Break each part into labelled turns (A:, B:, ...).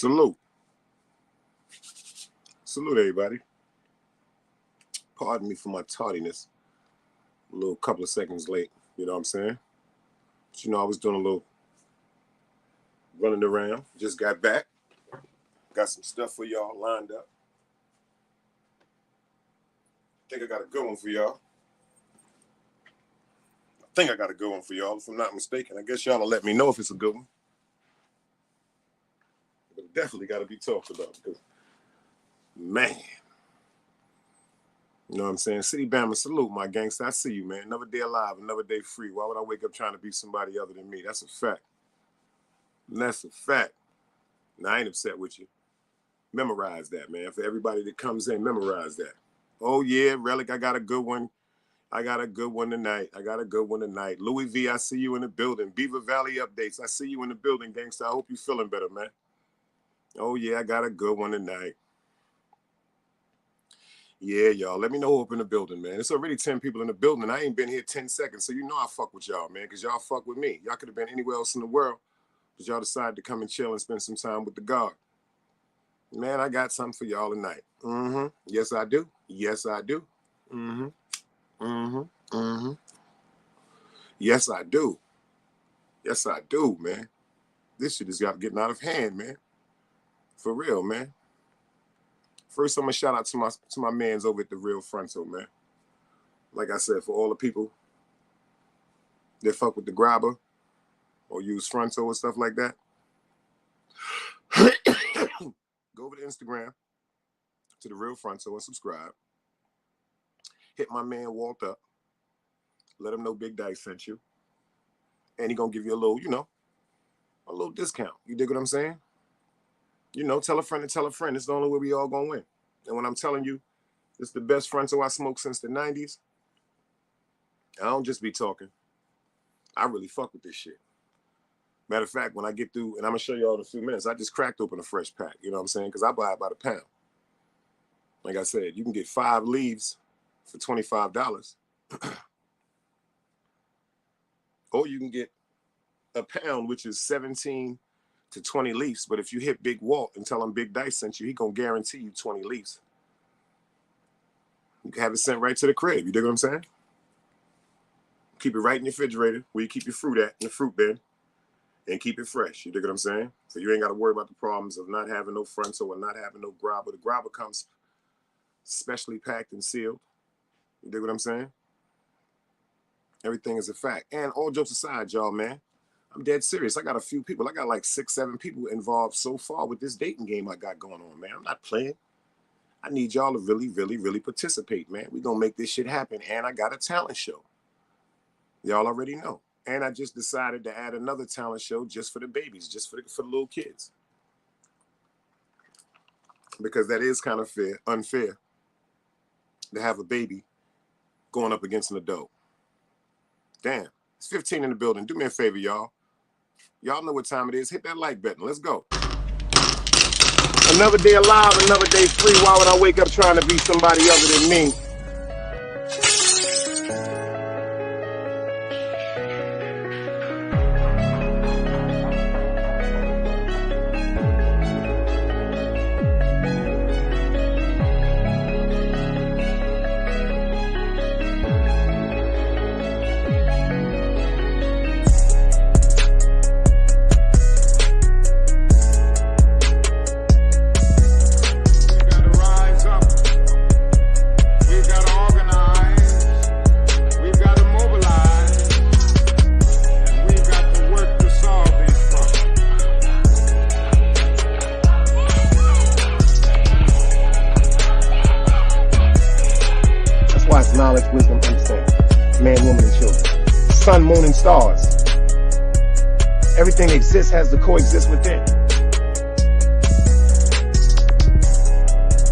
A: Salute. Salute, everybody. Pardon me for my tardiness. A little couple of seconds late, you know what I'm saying? But I was doing a little running around. Just got back. Got some stuff for y'all lined up. Think I got a good one for y'all. If I'm not mistaken. I guess y'all will let me know if it's a good one. But it definitely got to be talked about because, man. You know what I'm saying? City Bama, salute, my gangster. I see you, man. Another day alive, another day free. Why would I wake up trying to be somebody other than me? That's a fact. That's a fact. Now, I ain't upset with you. Memorize that, man. For everybody that comes in, memorize that. Oh, yeah, Relic, I got a good one. I got a good one tonight. Louis V, I see you in the building. Beaver Valley updates. I see you in the building, gangster. I hope you're feeling better, man. Oh, yeah, I got a good one tonight. Yeah, y'all. Let me know who up in the building, man. It's already 10 people in the building, and I ain't been here 10 seconds, so you know I fuck with y'all, man, because y'all fuck with me. Y'all could have been anywhere else in the world, but y'all decided to come and chill and spend some time with the God. Man, I got something for y'all tonight. Yes, I do. Yes, I do. Yes, I do. Yes, I do, man. This shit is getting out of hand, man. For real, man. First, I'm gonna shout out to my mans over at the Real Fronto, man. Like I said, for all the people that fuck with the grabber or use Fronto or stuff like that, go over to Instagram to the Real Fronto and subscribe. Hit my man Walt up. Let him know Big Dice sent you. And he gonna give you a little, a little discount. You dig what I'm saying? Tell a friend to tell a friend. It's the only way we all gonna win. And when I'm telling you, it's the best Fronto I smoked since the 90s, I don't just be talking. I really fuck with this shit. Matter of fact, when I get through, and I'm gonna show y'all in a few minutes, I just cracked open a fresh pack, you know what I'm saying? Because I buy it by the pound. Like I said, you can get 5 leaves for $25. Or you can get a pound, which is 17 to 20 leaves. But if you hit Big Walt and tell him Big Dice sent you, he gonna guarantee you 20 leaves. You can have it sent right to the crib. You dig what I'm saying? Keep it right in your refrigerator where you keep your fruit at, in the fruit bin, and keep it fresh. You dig what I'm saying? So you ain't got to worry about the problems of not having no Fronto or not having no grabber. The grabber comes specially packed and sealed. You dig what I'm saying? Everything is a fact. And all jokes aside, y'all, man, I'm dead serious. I got a few people. I got like 6, 7 people involved so far with this dating game I got going on, man. I'm not playing. I need y'all to really, really, really participate, man. We're going to make this shit happen. And I got a talent show. Y'all already know. And I just decided to add another talent show just for the babies, just for the little kids. Because that is kind of unfair to have a baby going up against an adult. Damn, it's 15 in the building. Do me a favor, y'all. Y'all know what time it is. Hit that like button. Let's go. Another day alive, another day free. Why would I wake up trying to be somebody other than me? Knowledge, wisdom, understanding. Man, woman, and children. Sun, moon, and stars. Everything exists has to coexist within.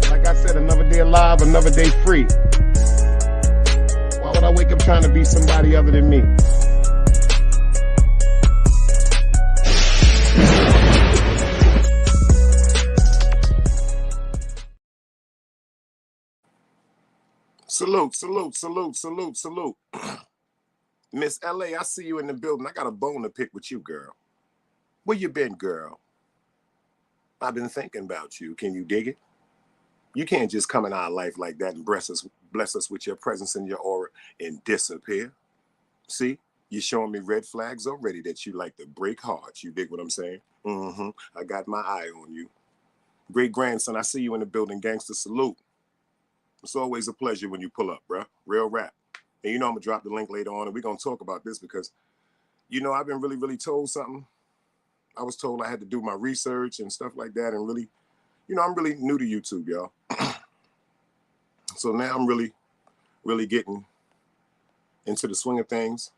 A: Like I said, another day alive, another day free. Why would I wake up trying to be somebody other than me? Salute, salute, salute, salute, salute. Miss LA, I see you in the building. I got a bone to pick with you, girl. Where you been, girl? I've been thinking about you. Can you dig it? You can't just come in our life like that and bless us with your presence and your aura and disappear. See, you're showing me red flags already that you like to break hearts. You dig what I'm saying? I got my eye on you. Great grandson, I see you in the building. Gangster salute. It's always a pleasure when you pull up, bro. Real rap. And you know I'm gonna drop the link later on, and we're gonna talk about this because I've been really told something. I was told I had to do my research and stuff like that, and really, I'm really new to YouTube, y'all. So now I'm really getting into the swing of things,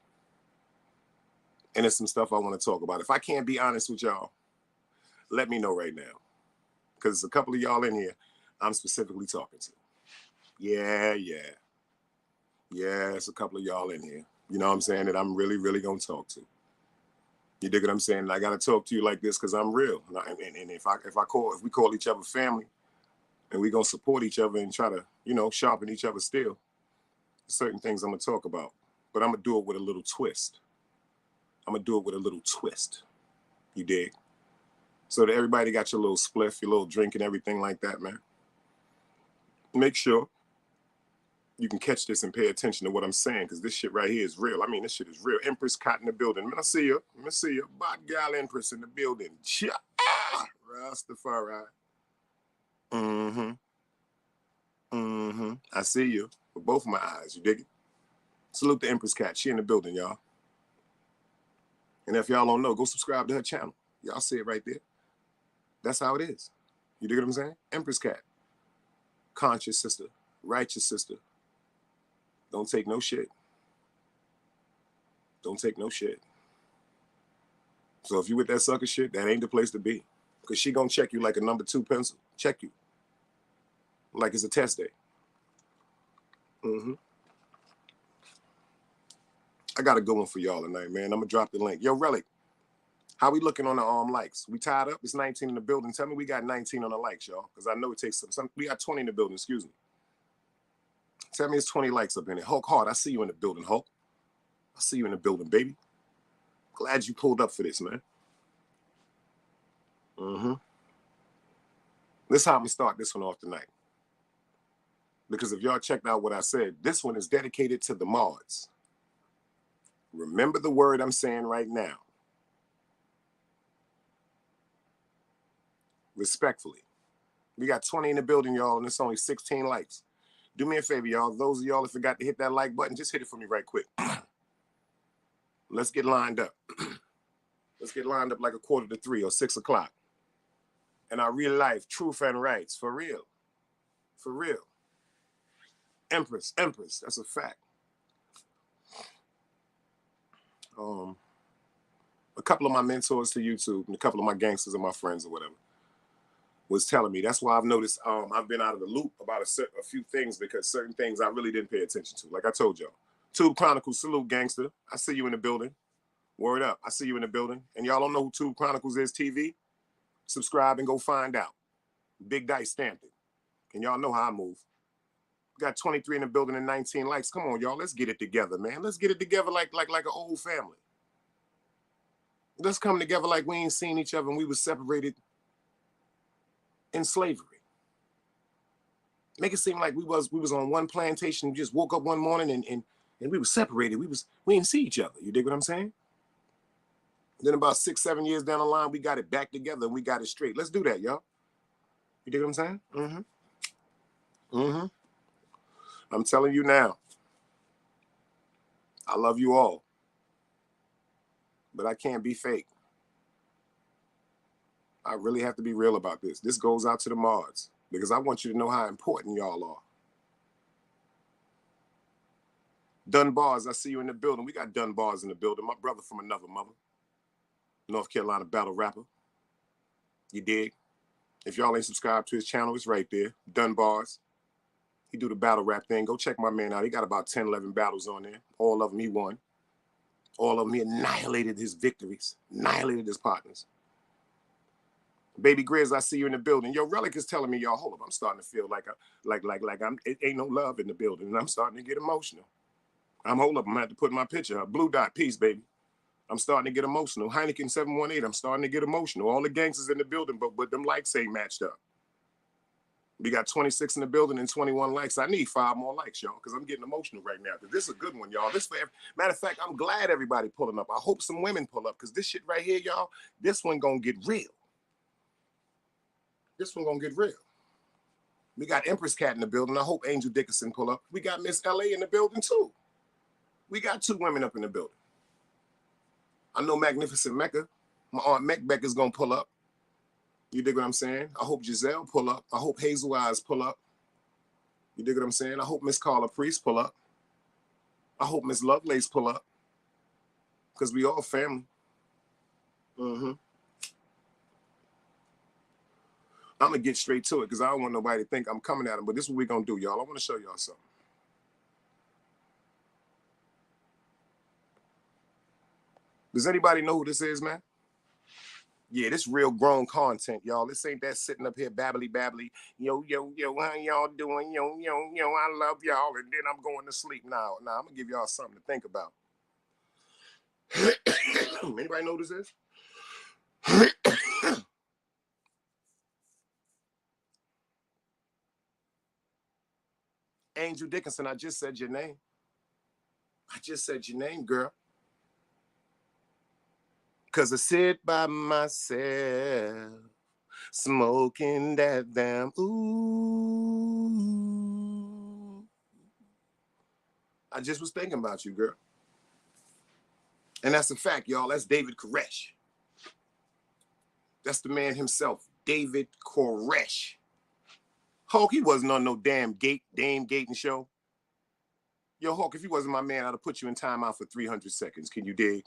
A: and there's some stuff I want to talk about. If I can't be honest with y'all, let me know right now, because there's a couple of y'all in here I'm specifically talking to. Yeah, it's a couple of y'all in here. You know what I'm saying? That I'm really gonna talk to. You dig what I'm saying? And I gotta talk to you like this because I'm real. And if we call each other family, and we gonna support each other and try to, sharpen each other still, certain things I'm gonna talk about. But I'm gonna do it with a little twist. You dig? So that everybody got your little spliff, your little drink and everything like that, man. Make sure you can catch this and pay attention to what I'm saying, because this shit right here is real. I mean, this shit is real. Empress Cott in the building. Man, I see you. Bad gal Empress in the building. Rastafari. I see you with both my eyes. You dig it? Salute the Empress Cat. She in the building, y'all. And if y'all don't know, go subscribe to her channel. Y'all see it right there. That's how it is. You dig what I'm saying? Empress Cat. Conscious sister. Righteous sister. Don't take no shit. So if you with that sucker shit, that ain't the place to be. Because she gonna check you like a number 2 pencil. Check you. Like it's a test day. I got a good one for y'all tonight, man. I'm gonna drop the link. Yo, Relic, how we looking on the likes? We tied up? It's 19 in the building. Tell me we got 19 on the likes, y'all. Because I know it takes some. We got 20 in the building, excuse me. Tell me it's 20 likes up in it. Hulk Hard, I see you in the building, Hulk. I see you in the building, baby. Glad you pulled up for this, man. This is how I'm gonna start this one off tonight. Because if y'all checked out what I said, this one is dedicated to the mods. Remember the word I'm saying right now. Respectfully. We got 20 in the building, y'all, and it's only 16 likes. Do me a favor, y'all. Those of y'all that forgot to hit that like button, just hit it for me right quick. Let's get lined up. Let's get lined up like 2:45 or 6 o'clock. And our real life, truth and rights, for real. For real. Empress, that's a fact. A couple of my mentors to YouTube and a couple of my gangsters and my friends or whatever was telling me. That's why I've noticed I've been out of the loop about a few things, because certain things I really didn't pay attention to. Like I told y'all. Tube Chronicles, salute, gangster. I see you in the building. Word up. I see you in the building. And y'all don't know who Tube Chronicles is TV? Subscribe and go find out. Big Dice stamped it. And y'all know how I move. Got 23 in the building and 19 likes. Come on, y'all. Let's get it together, man. Let's get it together like an old family. Let's come together like we ain't seen each other and we were separated in slavery. Make it seem like we was on one plantation. We just woke up one morning and we were separated. We didn't see each other. You dig what I'm saying? Then about 6-7 years down the line, we got it back together and we got it straight. Let's do that, y'all. You dig what I'm saying? I'm telling you now. I love you all. But I can't be fake. I really have to be real about this. This goes out to the mods, because I want you to know how important y'all are. Dunbars, I see you in the building. We got Dunbars in the building. My brother from another mother. North Carolina battle rapper. You dig? If y'all ain't subscribed to his channel, it's right there. Dunbars. He do the battle rap thing. Go check my man out. He got about 10, 11 battles on there. All of them he won. All of them he annihilated his victories. Annihilated his partners. Baby Grizz, I see you in the building. Yo, Relic is telling me, y'all, hold up. I'm starting to feel like it ain't no love in the building, and I'm starting to get emotional. Hold up. I'm gonna have to put my picture up. Blue Dot, peace, baby. I'm starting to get emotional. Heineken 718, I'm starting to get emotional. All the gangsters in the building, but them likes ain't matched up. We got 26 in the building and 21 likes. I need 5 more likes, y'all, because I'm getting emotional right now. Because this is a good one, y'all. This, matter of fact, I'm glad everybody pulling up. I hope some women pull up, because this shit right here, y'all, this one gonna get real. This one gonna get real. We got Empress Cat in the building. I hope Angel Dickinson pull up. We got Miss LA in the building too. We got 2 women up in the building. I know Magnificent Mecca. My Aunt Mecbeck is gonna pull up. You dig what I'm saying? I hope Giselle pull up. I hope Hazel Eyes pull up. You dig what I'm saying? I hope Miss Carla Priest pull up. I hope Miss Lovelace pull up. Because we all family. I'm going to get straight to it because I don't want nobody to think I'm coming at them. But this is what we're going to do, y'all. I want to show y'all something. Does anybody know who this is, man? Yeah, this real grown content, y'all. This ain't that sitting up here babbly. Yo, how y'all doing? Yo, I love y'all. And then I'm going to sleep now. Now, I'm going to give y'all something to think about. Anybody know who this is? Angel Dickinson, I just said your name. I just said your name, girl. Because I sit by myself, smoking that damn ooh. I just was thinking about you, girl. And that's a fact, y'all. That's David Koresh. That's the man himself, David Koresh. Hulk, he wasn't on no damn Dame Gaten show. Yo, Hulk, if you wasn't my man, I'd have put you in timeout for 300 seconds. Can you dig?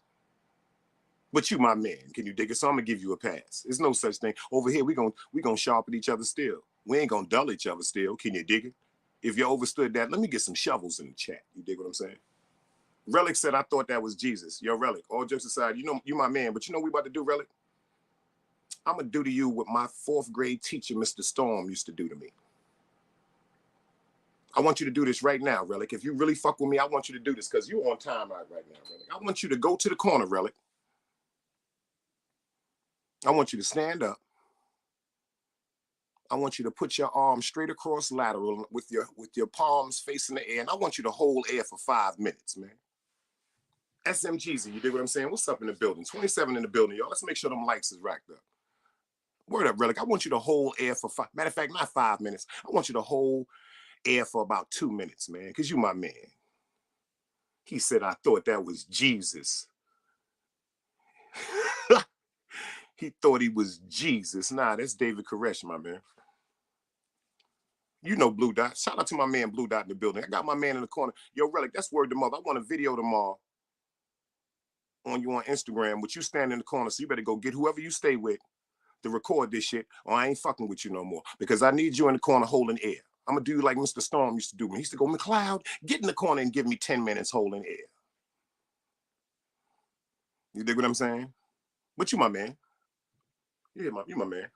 A: But you my man. Can you dig it? So I'm gonna give you a pass. There's no such thing. Over here, we gonna sharpen each other still. We ain't gonna dull each other still. Can you dig it? If you overstood that, let me get some shovels in the chat. You dig what I'm saying? Relic said, I thought that was Jesus. Yo, Relic, all jokes aside, you my man, but you know what we about to do, Relic? I'm gonna do to you what my 4th grade teacher, Mr. Storm, used to do to me. I want you to do this right now, Relic. If you really fuck with me, I want you to do this because you're on time right now, Relic. I want you to go to the corner, Relic. I want you to stand up. I want you to put your arm straight across lateral with your palms facing the air, and I want you to hold air for 5 minutes, man. SMGZ, you dig what I'm saying? What's up in the building? 27 in the building, y'all. Let's make sure them likes is racked up. Word up, Relic. I want you to hold air for 5. Matter of fact, not 5 minutes. I want you to hold air for about 2 minutes, man, because you my man. He said, I thought that was Jesus. He thought he was Jesus. Nah, that's David Koresh, my man. You know Blue Dot. Shout out to my man Blue Dot in the building. I got my man in the corner. Yo, Relic, that's word to mother. I want a video tomorrow on you on Instagram with you standing in the corner. So you better go get whoever you stay with to record this shit, or I ain't fucking with you no more. Because I need you in the corner holding air. I'm going to do like Mr. Storm used to do. He used to go, McLeod, get in the corner and give me 10 minutes holding air. You dig what I'm saying? But you my man. Yeah, you my man.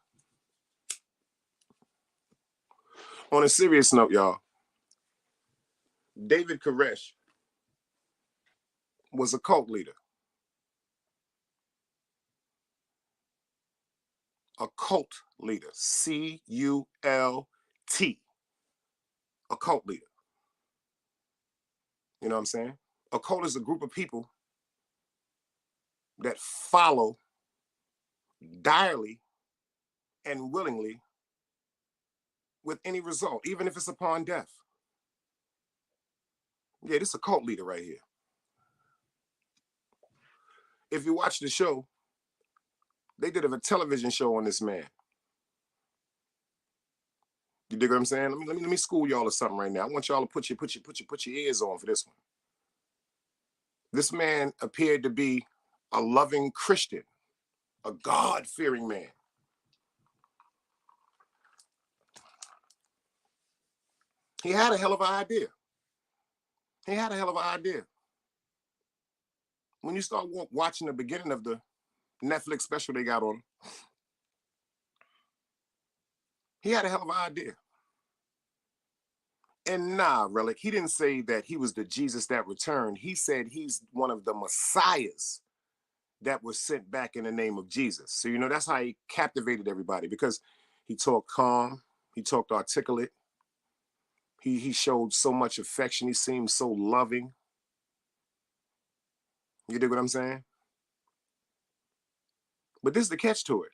A: On a serious note, y'all, David Koresh was a cult leader. A cult leader. C-U-L-T. A cult leader. You know what I'm saying? A cult is a group of people that follow direly and willingly with any result, even if it's upon death. Yeah, this is a cult leader right here. If you watch the show, they did a television show on this man. You dig what I'm saying? Let me school y'all or something right now. I want y'all to put your ears on for this one. This man appeared to be a loving Christian, a God-fearing man. He had a hell of an idea. When you start watching the beginning of the Netflix special they got on, he had a hell of an idea. And nah, Relic, he didn't say that he was the Jesus that returned. He said he's one of the messiahs that were sent back in the name of Jesus. So, that's how he captivated everybody, because he talked calm, he talked articulate, he showed so much affection, he seemed so loving. You dig what I'm saying? But this is the catch to it.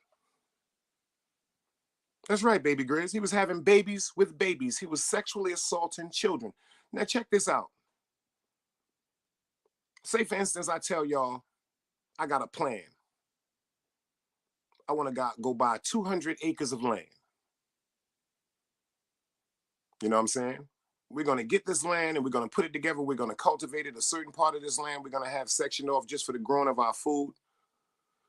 A: That's right, baby Grizz. He was having babies with babies. He was sexually assaulting children. Now check this out. Say, for instance, I tell y'all, I got a plan. I want to go buy 200 acres of land. You know what I'm saying? We're going to get this land and we're going to put it together. We're going to cultivate it. A certain part of this land we're going to have sectioned off just for the growing of our food.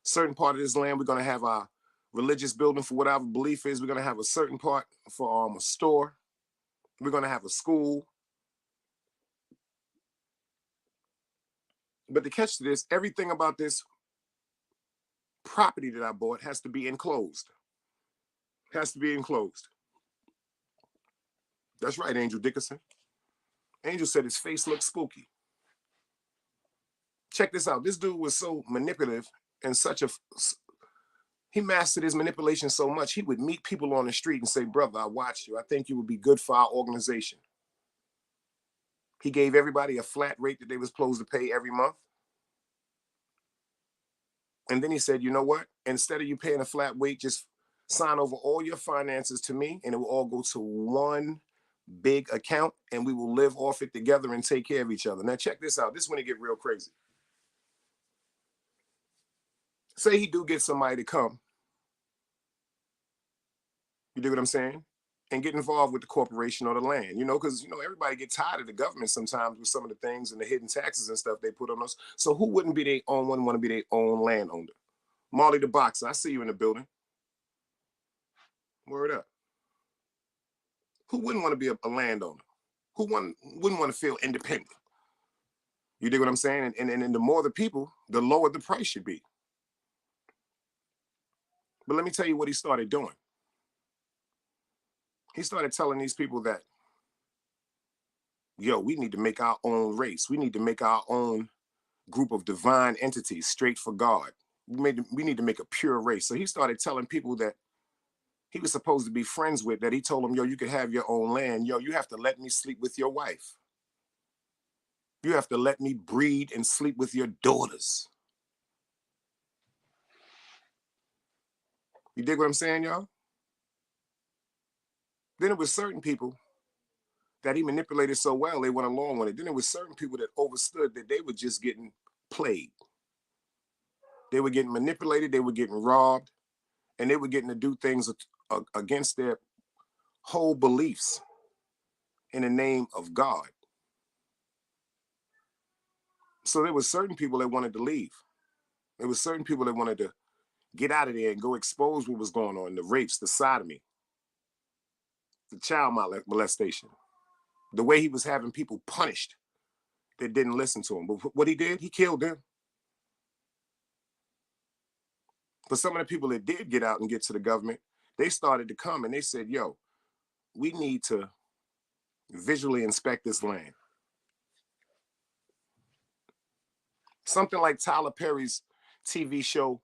A: Certain part of this land we're going to have our religious building for whatever belief is. We're going to have a certain part for a store. We're going to have a school. But the catch to this, everything about this property that I bought has to be enclosed. Has to be enclosed. That's right, Angel Dickerson. Angel said his face looked spooky. Check this out. This dude was so manipulative and he mastered his manipulation so much, he would meet people on the street and say, brother, I watched you. I think you would be good for our organization. He gave everybody a flat rate that they were supposed to pay every month. And then he said, you know what? Instead of you paying a flat rate, just sign over all your finances to me and it will all go to one big account and we will live off it together and take care of each other. Now check this out. This is when it get real crazy. Say he do get somebody to come. You dig what I'm saying? And get involved with the corporation or the land, because, everybody get tired of the government sometimes with some of the things and the hidden taxes and stuff they put on us. So who wouldn't be their own one, want to be their own landowner? Marley the Boxer, I see you in the building. Word up. Who wouldn't want to be a landowner? Who wouldn't want to feel independent? You dig what I'm saying? And the more the people, the lower the price should be. But let me tell you what he started doing. He started telling these people that, we need to make our own race. We need to make our own group of divine entities straight for God. We need to make a pure race. So he started telling people that he was supposed to be friends with, that he told them, you could have your own land. You have to let me sleep with your wife. You have to let me breed and sleep with your daughters. You dig what I'm saying, y'all? Then it was certain people that he manipulated so well, they went along with it. Then there was certain people that overstood that they were just getting played. They were getting manipulated, they were getting robbed, and they were getting to do things against their whole beliefs in the name of God. So there were certain people that wanted to leave. There were certain people that wanted to get out of there and go expose what was going on, the rapes, the sodomy, the child molestation, the way he was having people punished that didn't listen to him. But what he did, he killed them. But some of the people that did get out and get to the government, they started to come and they said, we need to visually inspect this land. Something like Tyler Perry's TV show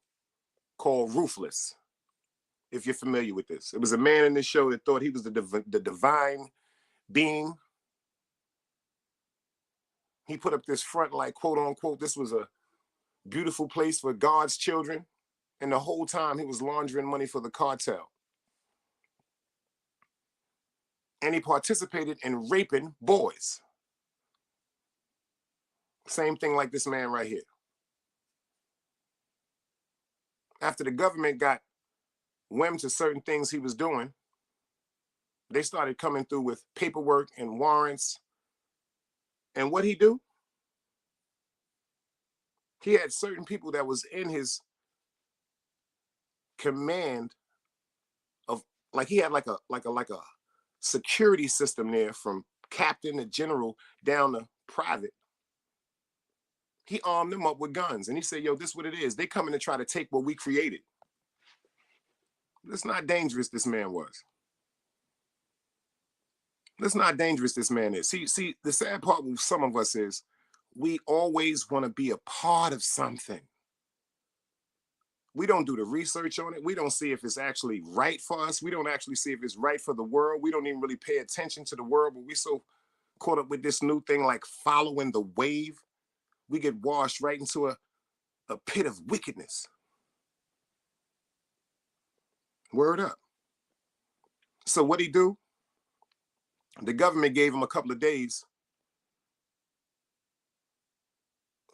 A: called Ruthless, if you're familiar with this. It was a man in this show that thought he was the divine being. He put up this front like, quote unquote, this was a beautiful place for God's children. And the whole time he was laundering money for the cartel. And he participated in raping boys. Same thing like this man right here. After the government got whim to certain things he was doing, they started coming through with paperwork and warrants. And what he do? He had certain people that was in his command of, like he had like a security system there, from captain to general down to private. He armed them up with guns and he said, this is what it is. They coming to try to take what we created. That's not dangerous this man was. That's not dangerous this man is. See, the sad part with some of us is we always want to be a part of something. We don't do the research on it. We don't see if it's actually right for us. We don't actually see if it's right for the world. We don't even really pay attention to the world, but we so caught up with this new thing like following the wave. We get washed right into a pit of wickedness. Word up. So what'd he do? The government gave him a couple of days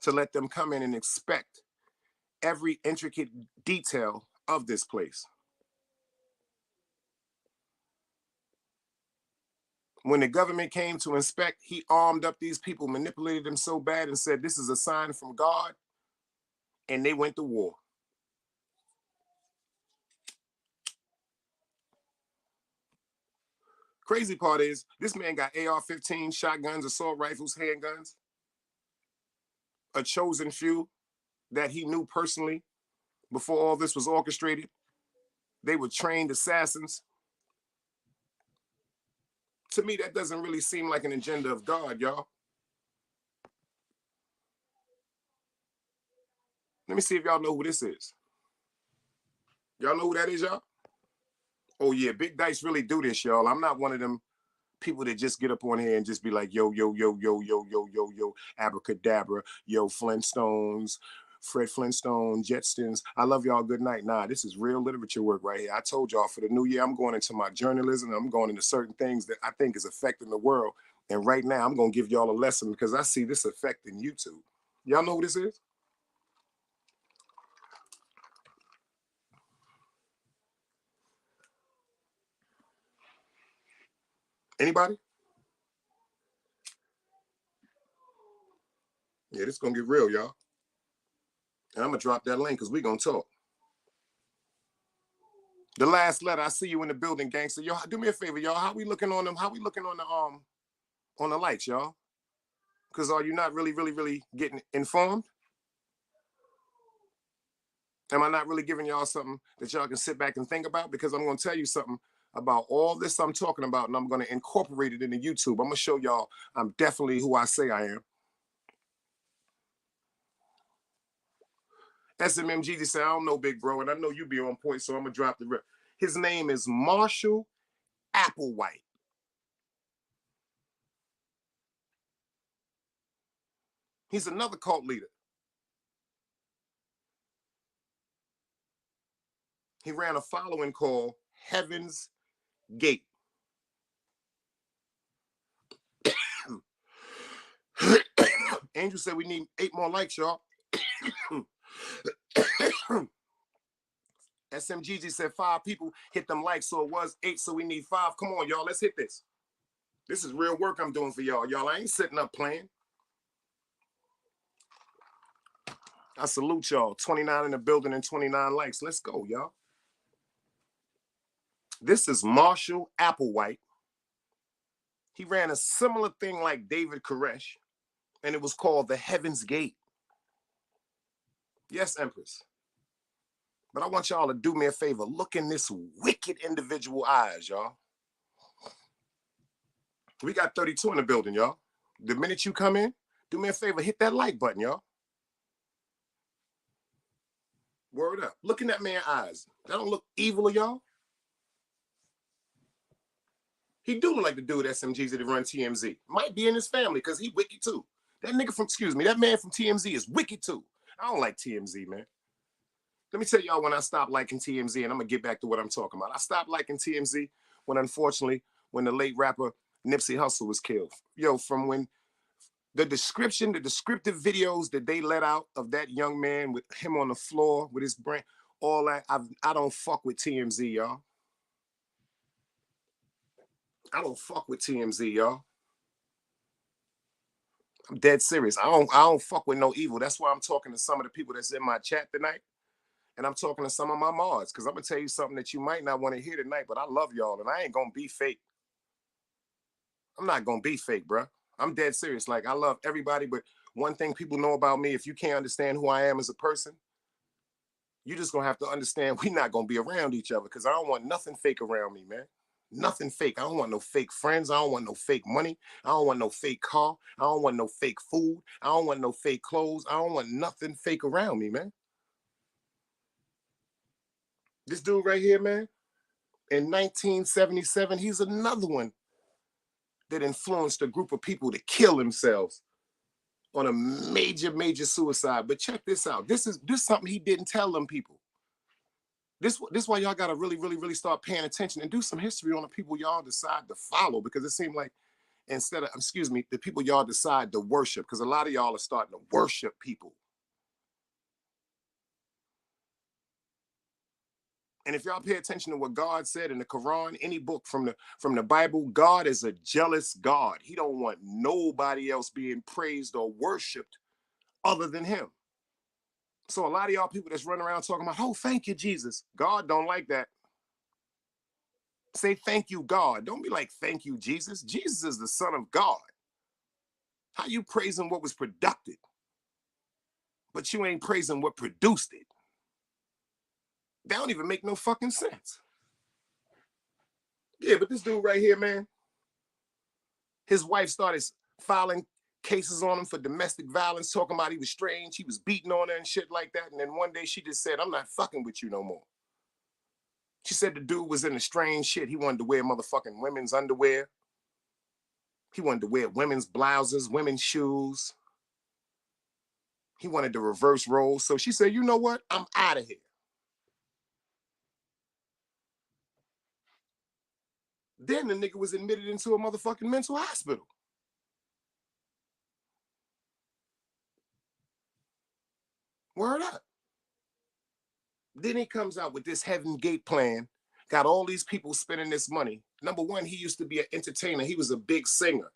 A: to let them come in and inspect every intricate detail of this place. When the government came to inspect, he armed up these people, manipulated them so bad and said, this is a sign from God. And they went to war. Crazy part is, this man got AR-15, shotguns, assault rifles, handguns, a chosen few that he knew personally before all this was orchestrated. They were trained assassins. To me, that doesn't really seem like an agenda of God, y'all. Let me see if y'all know who this is. Y'all know who that is, y'all? Oh, yeah, Big Dice really do this, y'all. I'm not one of them people that just get up on here and just be like, yo, yo, yo, yo, yo, yo, yo, yo, abracadabra, yo, Flintstones, Fred Flintstone, Jetstons. I love y'all. Good night. Nah, this is real literature work right here. I told y'all for the new year, I'm going into my journalism. I'm going into certain things that I think is affecting the world. And right now, I'm going to give y'all a lesson because I see this affecting YouTube. Y'all know who this is? Anybody? Yeah, this is going to get real, y'all. And I'm going to drop that link because we're going to talk. The last letter, I see you in the building, gangster. Yo, do me a favor, y'all. How we looking on them? How we looking on the likes, y'all? Because are you not really getting informed? Am I not really giving y'all something that y'all can sit back and think about? Because I'm going to tell you something about all this I'm talking about, and I'm going to incorporate it into YouTube. I'm going to show y'all I'm definitely who I say I am. SMMG said, I don't know, big bro, and I know you be on point, so I'm going to drop the rip. His name is Marshall Applewhite. He's another cult leader. He ran a following called Heaven's Gate. Angel said we need 8 more likes, y'all. SMGG said 5 people hit them likes, so it was 8, so we need 5. Come on, y'all, let's hit this. This is real work I'm doing for y'all. Y'all, I ain't sitting up playing. I salute y'all. 29 in the building and 29 likes. Let's go, y'all. This is Marshall Applewhite. He ran a similar thing like David Koresh, and it was called the Heaven's Gate. Yes, Empress. But I want y'all to do me a favor. Look in this wicked individual eyes, y'all. We got 32 in the building, y'all. The minute you come in, do me a favor, hit that like button, y'all. Word up. Look in that man's eyes. That don't look evil of y'all. He do look like the dude at SMGs that run TMZ. Might be in his family because he wicked too. That nigga from, that man from TMZ is wicked too. I don't like TMZ, man. Let me tell y'all when I stopped liking TMZ, and I'm going to get back to what I'm talking about. I stopped liking TMZ when, unfortunately, when the late rapper Nipsey Hussle was killed. Yo, from when the descriptive videos that they let out of that young man with him on the floor with his brain, all that, I don't fuck with TMZ, y'all. I don't fuck with TMZ, y'all. I'm dead serious. I don't fuck with no evil. That's why I'm talking to some of the people that's in my chat tonight. And I'm talking to some of my mods, because I'm going to tell you something that you might not want to hear tonight, but I love y'all, and I ain't going to be fake. I'm not going to be fake, bro. I'm dead serious. Like, I love everybody, but one thing people know about me, if you can't understand who I am as a person, you just going to have to understand we're not going to be around each other, because I don't want nothing fake around me, man. Nothing fake. I don't want no fake friends. I don't want no fake money. I don't want no fake car. I don't want no fake food. I don't want no fake clothes. I don't want nothing fake around me, man. This dude right here, man, in 1977, he's another one that influenced a group of people to kill themselves on a major suicide. But check this out. This is something he didn't tell them people. This why y'all gotta really start paying attention and do some history on the people y'all decide to follow, because it seemed like instead of, excuse me, the people y'all decide to worship, because a lot of y'all are starting to worship people. And if y'all pay attention to what God said in the Quran, any book from the Bible, God is a jealous God. He don't want nobody else being praised or worshiped other than him. So a lot of y'all people that's running around talking about, oh, thank you, Jesus. God don't like that. Say thank you, God. Don't be like, thank you, Jesus. Jesus is the Son of God. How you praising what was produced, but you ain't praising what produced it? That don't even make no fucking sense. Yeah, but this dude right here, man, his wife started filing cases on him for domestic violence, talking about he was strange, he was beating on her and shit like that. And then one day she just said, I'm not fucking with you no more. She said the dude was in a strange shit. He wanted to wear motherfucking women's underwear. He wanted to wear women's blouses, women's shoes. He wanted to reverse roles. So she said, you know what? I'm out of here. Then the nigga was admitted into a motherfucking mental hospital. Word up. Then he comes out with this Heaven Gate plan, got all these people spending this money. Number one, he used to be an entertainer. He was a big singer.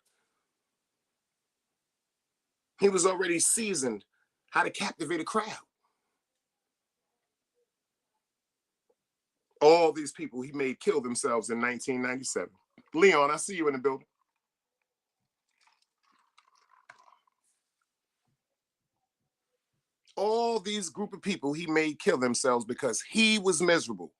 A: He was already seasoned how to captivate a crowd. All these people he made kill themselves in 1997. Leon, I see you in the building. All these group of people he made kill themselves because he was miserable.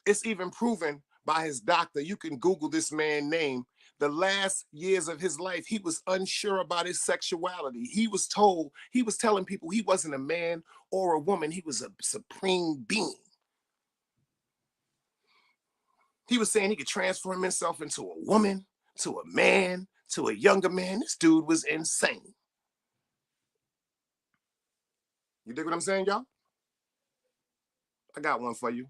A: It's even proven by his doctor. You can Google this man's name. The last years of his life, he was unsure about his sexuality. He was telling people he wasn't a man or a woman. He was a supreme being. He was saying he could transform himself into a woman, to a man, to a younger man. This dude was insane. You dig what I'm saying, y'all? I got one for you.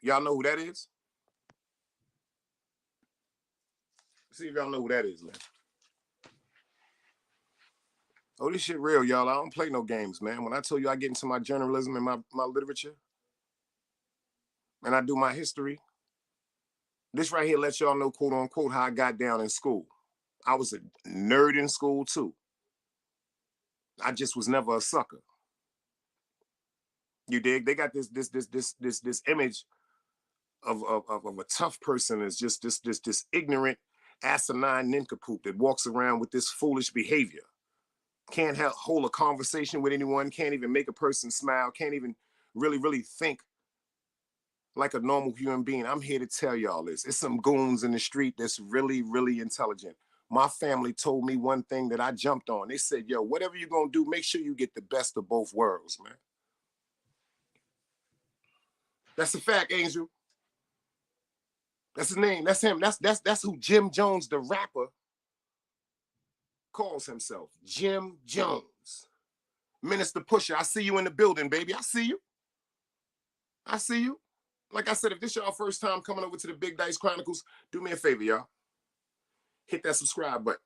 A: Y'all know who that is? See if y'all know who that is, man. Oh, this shit real, y'all. I don't play no games, man. When I tell you I get into my journalism and my literature, and I do my history, this right here lets y'all know, quote unquote, how I got down in school. I was a nerd in school too. I just was never a sucker. You dig? They got this image of a tough person as just this ignorant, asinine nincompoop that walks around with this foolish behavior. Can't hold a conversation with anyone, can't even make a person smile, can't even really think like a normal human being. I'm here to tell y'all this. It's some goons in the street that's really intelligent. My family told me one thing that I jumped on. They said, yo, whatever you're going to do, make sure you get the best of both worlds, man. That's a fact, Angel. That's his name. That's him. That's who Jim Jones, the rapper, calls himself. Jim Jones. Minister Pusher, I see you in the building, baby. I see you. I see you. Like I said, if this y'all first time coming over to the Big Dice Chronicles, do me a favor, y'all. Hit that subscribe button.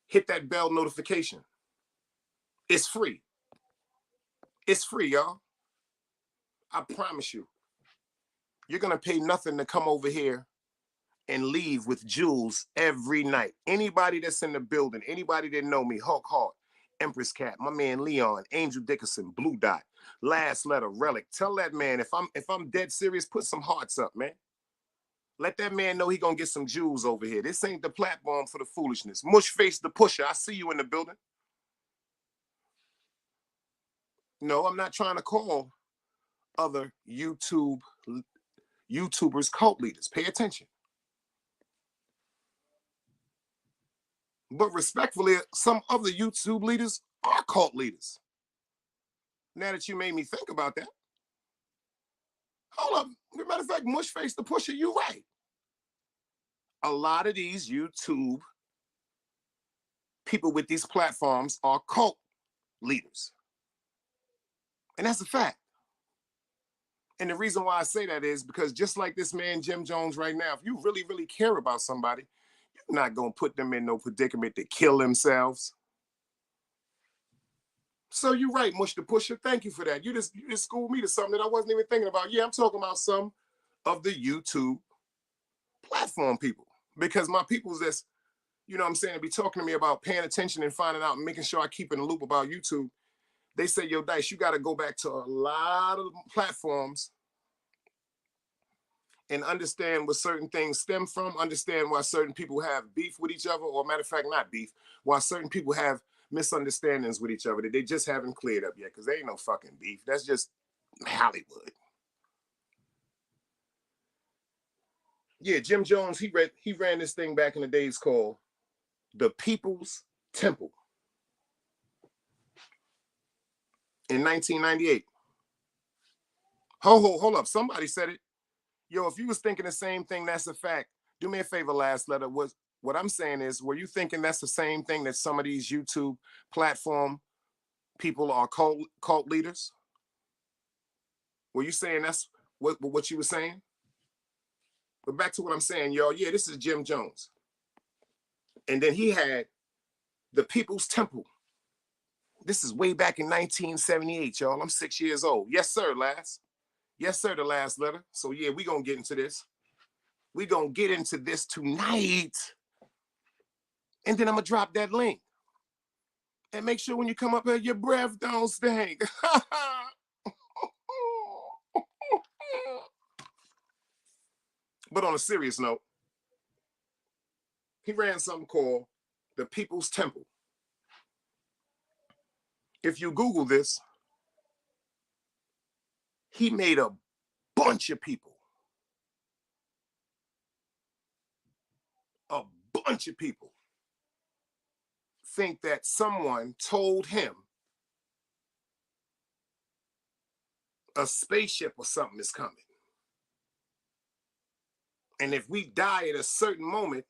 A: Hit that bell notification. It's free. It's free, y'all. I promise you. You're going to pay nothing to come over here and leave with jewels every night. Anybody that's in the building, anybody that know me, Hulk Hart, Empress Cat, my man Leon, Angel Dickerson, Blue Dot, Last Letter, Relic. Tell that man, if I'm dead serious, put some hearts up, man. Let that man know he gonna get some jewels over here. This ain't the platform for the foolishness. Mushface the Pusher, I see you in the building. No, I'm not trying to call other YouTubers cult leaders. Pay attention. But respectfully, some other YouTube leaders are cult leaders. Now that you made me think about that. Hold up. As a matter of fact, mush face the pusher, you right. A lot of these YouTube people with these platforms are cult leaders. And that's a fact. And the reason why I say that is because just like this man, Jim Jones, right now, if you really, really care about somebody, you're not going to put them in no predicament to kill themselves. So you're right, Mush the Pusher. Thank you for that. You just schooled me to something that I wasn't even thinking about. Yeah, I'm talking about some of the YouTube platform people. Because my people's that's, you know what I'm saying, to be talking to me about paying attention and finding out and making sure I keep in the loop about YouTube. They say, yo, Dice, you got to go back to a lot of platforms and understand where certain things stem from, understand why certain people have beef with each other, or matter of fact, not beef, why certain people have misunderstandings with each other that they just haven't cleared up yet, because there ain't no fucking beef. That's just Hollywood. Yeah, Jim Jones, he ran this thing back in the days called The People's Temple in 1998. Hold up. Somebody said it. Yo, if you was thinking the same thing, that's a fact. Do me a favor, last letter. What I'm saying is, were you thinking that's the same thing that some of these YouTube platform people are cult leaders? Were you saying that's what you were saying? But back to what I'm saying, y'all. Yeah, this is Jim Jones. And then he had the People's Temple. This is way back in 1978, y'all. I'm 6 years old. Yes, sir, last. Yes, sir, the last letter. So yeah, we gonna get into this. We gonna get into this tonight. And then I'm gonna drop that link. And make sure when you come up here, your breath don't stink. But on a serious note, he ran something called the People's Temple. If you Google this, he made a bunch of people. A bunch of people think that someone told him a spaceship or something is coming. And if we die at a certain moment,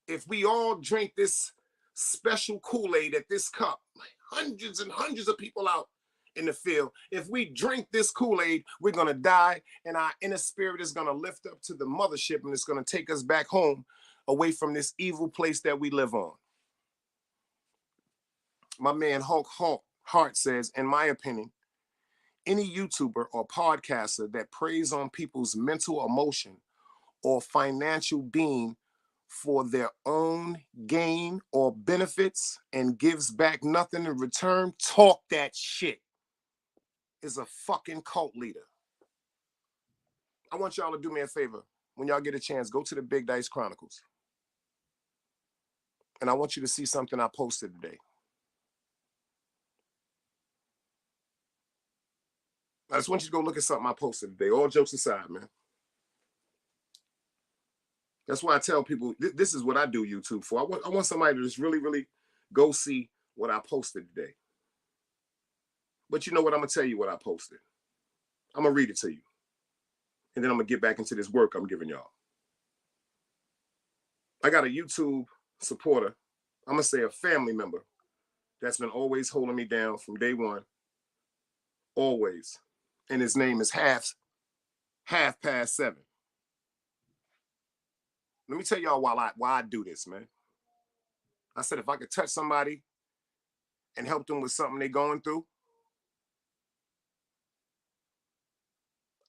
A: if we all drink this special Kool-Aid at this cup, like hundreds and hundreds of people out in the field, if we drink this Kool-Aid, we're going to die, and our inner spirit is going to lift up to the mothership, and it's going to take us back home away from this evil place that we live on. My man Hulk Hart says, in my opinion, any YouTuber or podcaster that preys on people's mental emotion or financial being for their own gain or benefits and gives back nothing in return, talk that shit, is a fucking cult leader. I want y'all to do me a favor. When y'all get a chance, go to the Big Dice Chronicles. And I want you to see something I posted today. I just want you to go look at something I posted today. All jokes aside, man. That's why I tell people, this is what I do YouTube for. I want somebody to just really, really go see what I posted today. But you know what? I'm going to tell you what I posted. I'm going to read it to you. And then I'm going to get back into this work I'm giving y'all. I got a YouTube supporter. I'm going to say a family member that's been always holding me down from day one. Always. And his name is Half Past 7. Let me tell y'all why I do this, man. I said if I could touch somebody and help them with something they're going through,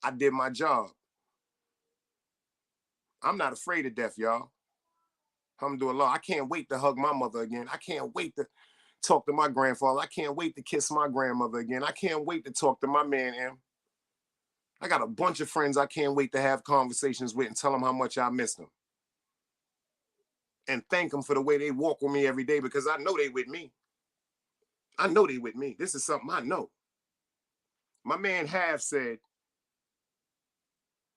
A: I did my job. I'm not afraid of death, y'all. Alhamdulillah. I can't wait to hug my mother again. I can't wait to talk to my grandfather. I can't wait to kiss my grandmother again. I can't wait to talk to my man, M. I got a bunch of friends I can't wait to have conversations with and tell them how much I miss them. And thank them for the way they walk with me every day, because I know they with me. I know they with me. This is something I know. My man Half said,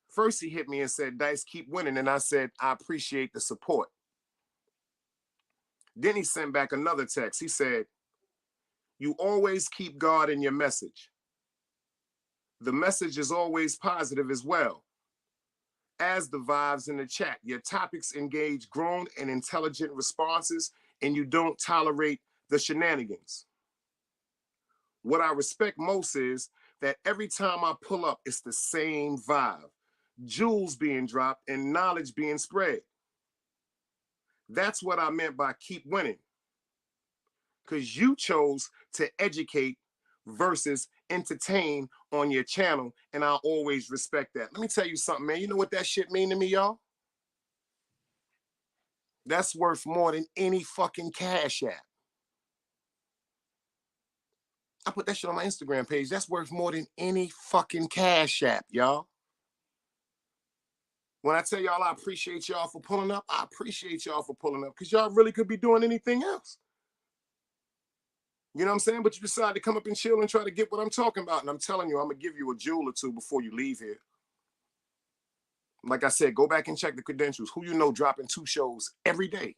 A: first he hit me and said, Dice, keep winning. And I said, I appreciate the support. Then he sent back another text. He said, you always keep God in your message. The message is always positive as well as the vibes in the chat. Your topics engage grown and intelligent responses, and you don't tolerate the shenanigans. What I respect most is that every time I pull up, it's the same vibe. Jewels being dropped and knowledge being spread. That's what I meant by keep winning. Because you chose to educate versus entertain on your channel, and I'll always respect that. Let me tell you something, man. You know what that shit mean to me, y'all? That's worth more than any fucking Cash App. I put that shit on my Instagram page. That's worth more than any fucking Cash App, y'all. When I tell y'all I appreciate y'all for pulling up, I appreciate y'all for pulling up because y'all really could be doing anything else. You know what I'm saying? But you decide to come up and chill and try to get what I'm talking about. And I'm telling you, I'm going to give you a jewel or two before you leave here. Like I said, go back and check the credentials. Who you know dropping 2 shows every day.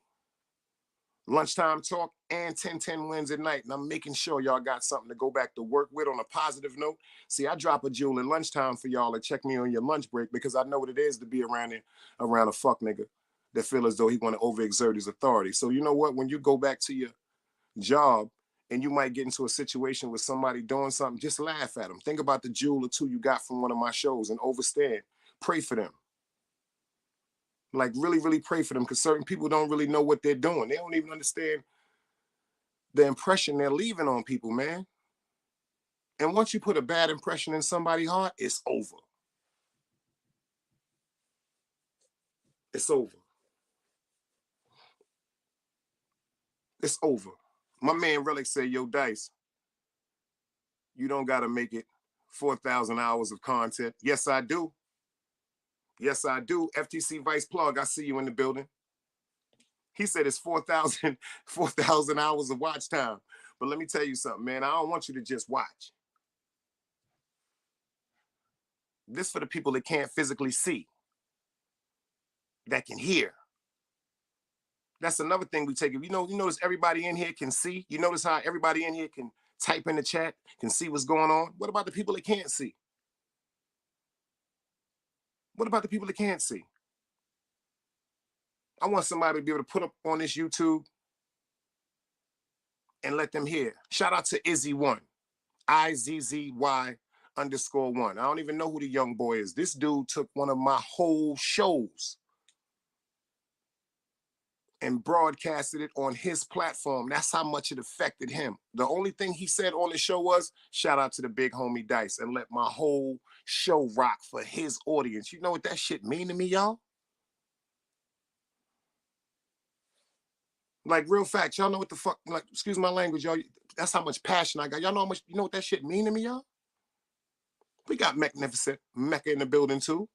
A: Lunchtime talk and 10-10 Wednesday night. And I'm making sure y'all got something to go back to work with on a positive note. See, I drop a jewel at lunchtime for y'all to check me on your lunch break because I know what it is to be around a fuck nigga that feel as though he want to overexert his authority. So you know what? When you go back to your job and you might get into a situation with somebody doing something, just laugh at them. Think about the jewel or 2 you got from one of my shows and overstand. Pray for them. Like really, really pray for them because certain people don't really know what they're doing. They don't even understand the impression they're leaving on people, man. And once you put a bad impression in somebody's heart, it's over. It's over. It's over. My man Relic said, yo, Dice, you don't got to make it 4,000 hours of content. Yes, I do. Yes, I do. FTC Vice Plug, I see you in the building. He said it's 4,000 hours of watch time. But let me tell you something, man. I don't want you to just watch. This for the people that can't physically see, that can hear. That's another thing we take. You notice everybody in here can see. You notice how everybody in here can type in the chat, can see what's going on. What about the people that can't see? What about the people that can't see? I want somebody to be able to put up on this YouTube and let them hear. Shout out to Izzy1, IZZY_1. I don't even know who the young boy is. This dude took one of my whole shows and broadcasted it on his platform. That's how much it affected him. The only thing he said on the show was, shout out to the big homie Dice and let my whole show rock for his audience. You know what that shit mean to me, y'all? Like, real facts. Y'all know what the fuck, like, excuse my language, y'all. That's how much passion I got. Y'all know how much, you know what that shit mean to me, y'all? We got Magnificent Mecca in the building, too.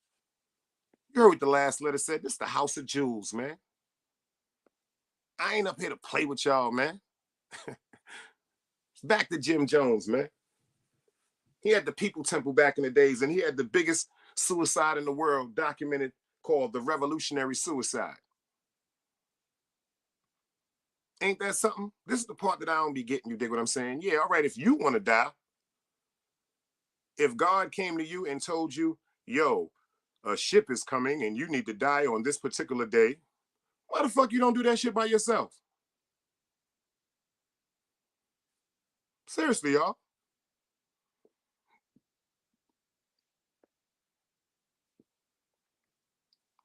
A: You heard what the last letter said. This is the house of jewels, man. I ain't up here to play with y'all, man. Back to Jim Jones, man. He had the People Temple back in the days, and he had the biggest suicide in the world documented called the Revolutionary Suicide. Ain't that something? This is the part that I don't be getting. You dig what I'm saying? Yeah, all right, if you want to die, if God came to you and told you, yo, a ship is coming and you need to die on this particular day, why the fuck you don't do that shit by yourself? Seriously, y'all.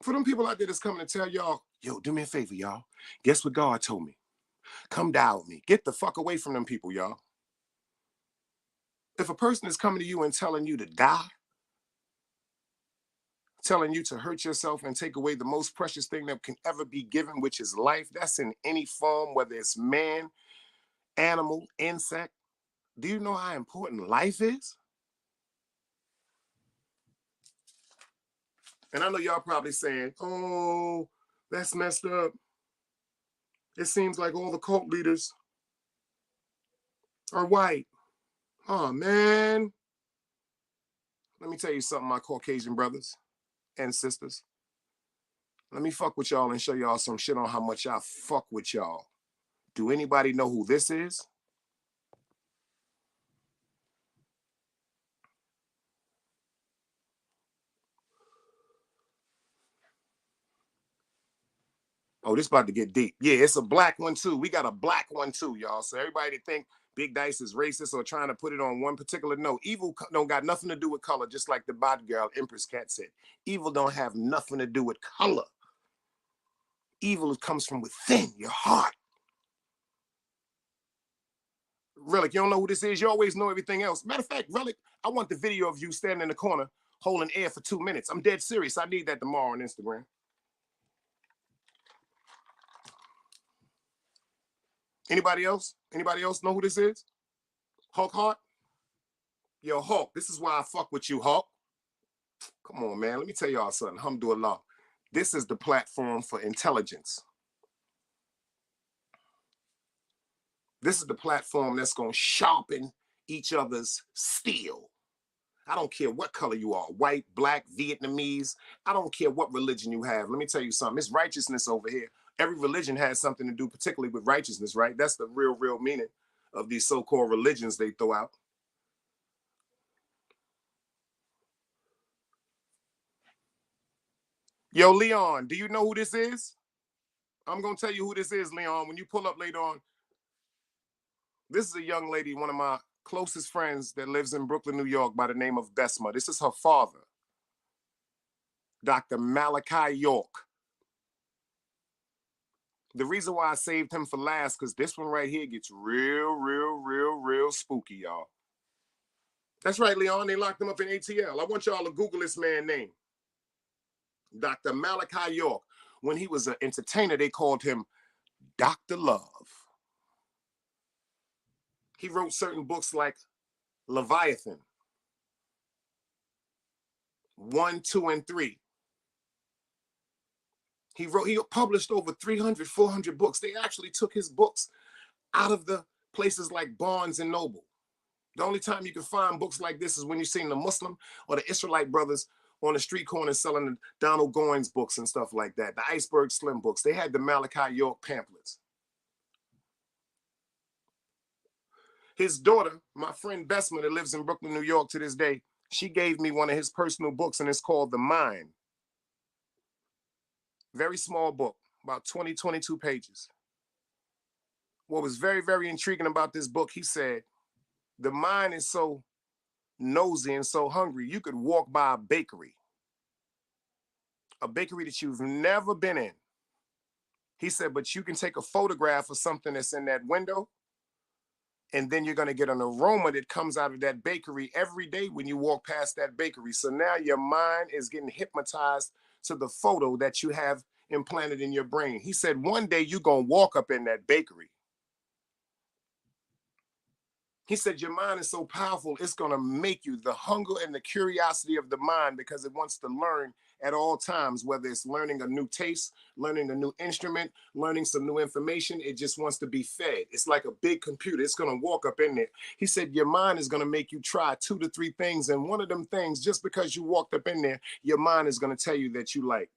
A: For them people out there that's coming to tell y'all, yo, do me a favor, y'all. Guess what God told me? Come die with me. Get the fuck away from them people, y'all. If a person is coming to you and telling you to die, telling you to hurt yourself and take away the most precious thing that can ever be given, which is life, that's in any form, whether it's man, animal, insect. Do you know how important life is? And I know y'all probably saying, oh, that's messed up. It seems like all the cult leaders are white. Oh, man. Let me tell you something, my Caucasian brothers and sisters. Let me fuck with y'all and show y'all some shit on how much I fuck with y'all. Do anybody know who this is? Oh, this about to get deep. Yeah, it's a black one too. We got a black one too, y'all. So everybody that think Big Dice is racist or trying to put it on one particular note, evil don't got nothing to do with color, just like the bot girl Empress Cat said. Evil don't have nothing to do with color. Evil comes from within your heart. Relic, you don't know who this is? You always know everything else. Matter of fact, Relic, I want the video of you standing in the corner holding air for 2 minutes. I'm dead serious. I need that tomorrow on Instagram. Anybody else? Anybody else know who this is? Hulk Hart? Yo, Hulk, this is why I fuck with you, Hulk. Come on, man. Let me tell y'all something. Alhamdulillah. This is the platform for intelligence. This is the platform that's going to sharpen each other's steel. I don't care what color you are, white, black, Vietnamese. I don't care what religion you have. Let me tell you something. It's righteousness over here. Every religion has something to do, particularly with righteousness, right? That's the real meaning of these so-called religions they throw out. Yo, Leon, do you know who this is? I'm going to tell you who this is, Leon. When you pull up later on, this is a young lady, one of my closest friends that lives in Brooklyn, New York, by the name of Besma. This is her father, Dr. Malachi York. The reason why I saved him for last, because this one right here gets real spooky, y'all. That's right, Leon. They locked him up in ATL. I want y'all to Google this man's name. Dr. Malachi York. When he was an entertainer, they called him Dr. Love. He wrote certain books like Leviathan, 1, 2, and 3. He published over 300, 400 books. They actually took his books out of the places like Barnes and Noble. The only time you can find books like this is when you're seeing the Muslim or the Israelite brothers on the street corner selling the Donald Goines books and stuff like that, the Iceberg Slim books. They had the Malachi York pamphlets. His daughter, my friend Besma, that lives in Brooklyn, New York to this day, she gave me one of his personal books, and it's called The Mind. Very small book, about 20, 22 pages. What was very intriguing about this book, he said, the mind is so nosy and so hungry, you could walk by a bakery that you've never been in. He said, but you can take a photograph of something that's in that window, and then you're going to get an aroma that comes out of that bakery every day when you walk past that bakery. So now your mind is getting hypnotized to the photo that you have implanted in your brain. He said, one day you're going to walk up in that bakery. He said, your mind is so powerful, it's going to make you the hunger and the curiosity of the mind, because it wants to learn at all times, whether it's learning a new taste, learning a new instrument, learning some new information. It just wants to be fed. It's like a big computer. It's going to walk up in there. He said, your mind is going to make you try 2 to 3 things. And one of them things, just because you walked up in there, your mind is going to tell you that you like.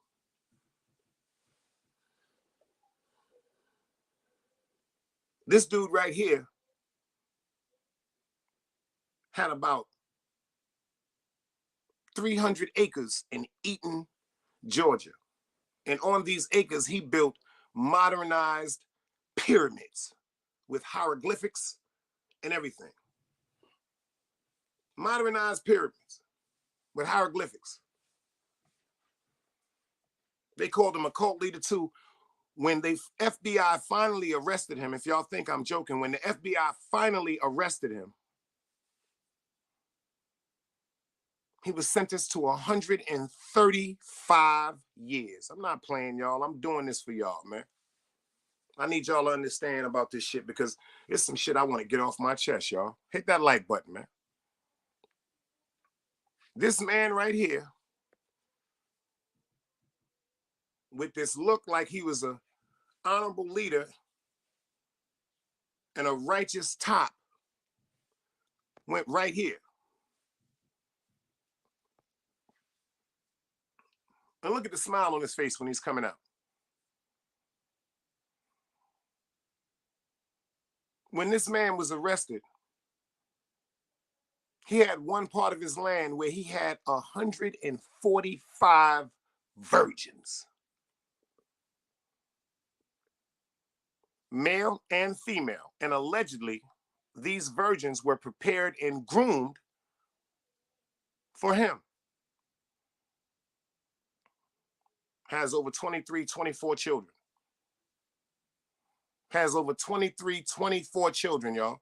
A: This dude right here had about 300 acres in Eaton, Georgia. And on these acres, he built modernized pyramids with hieroglyphics and everything. Modernized pyramids with hieroglyphics. They called him a cult leader too. When the FBI finally arrested him, if y'all think I'm joking, when the FBI finally arrested him, he was sentenced to 135 years. I'm not playing, y'all. I'm doing this for y'all, man. I need y'all to understand about this shit, because it's some shit I want to get off my chest, y'all. Hit that like button, man. This man right here, with this look like he was an honorable leader and a righteous top, went right here. And look at the smile on his face when he's coming out. When this man was arrested, he had one part of his land where he had 145 virgins. male and female. And allegedly, these virgins were prepared and groomed for him. Has over 23, 24 children. Has over 23, 24 children, y'all.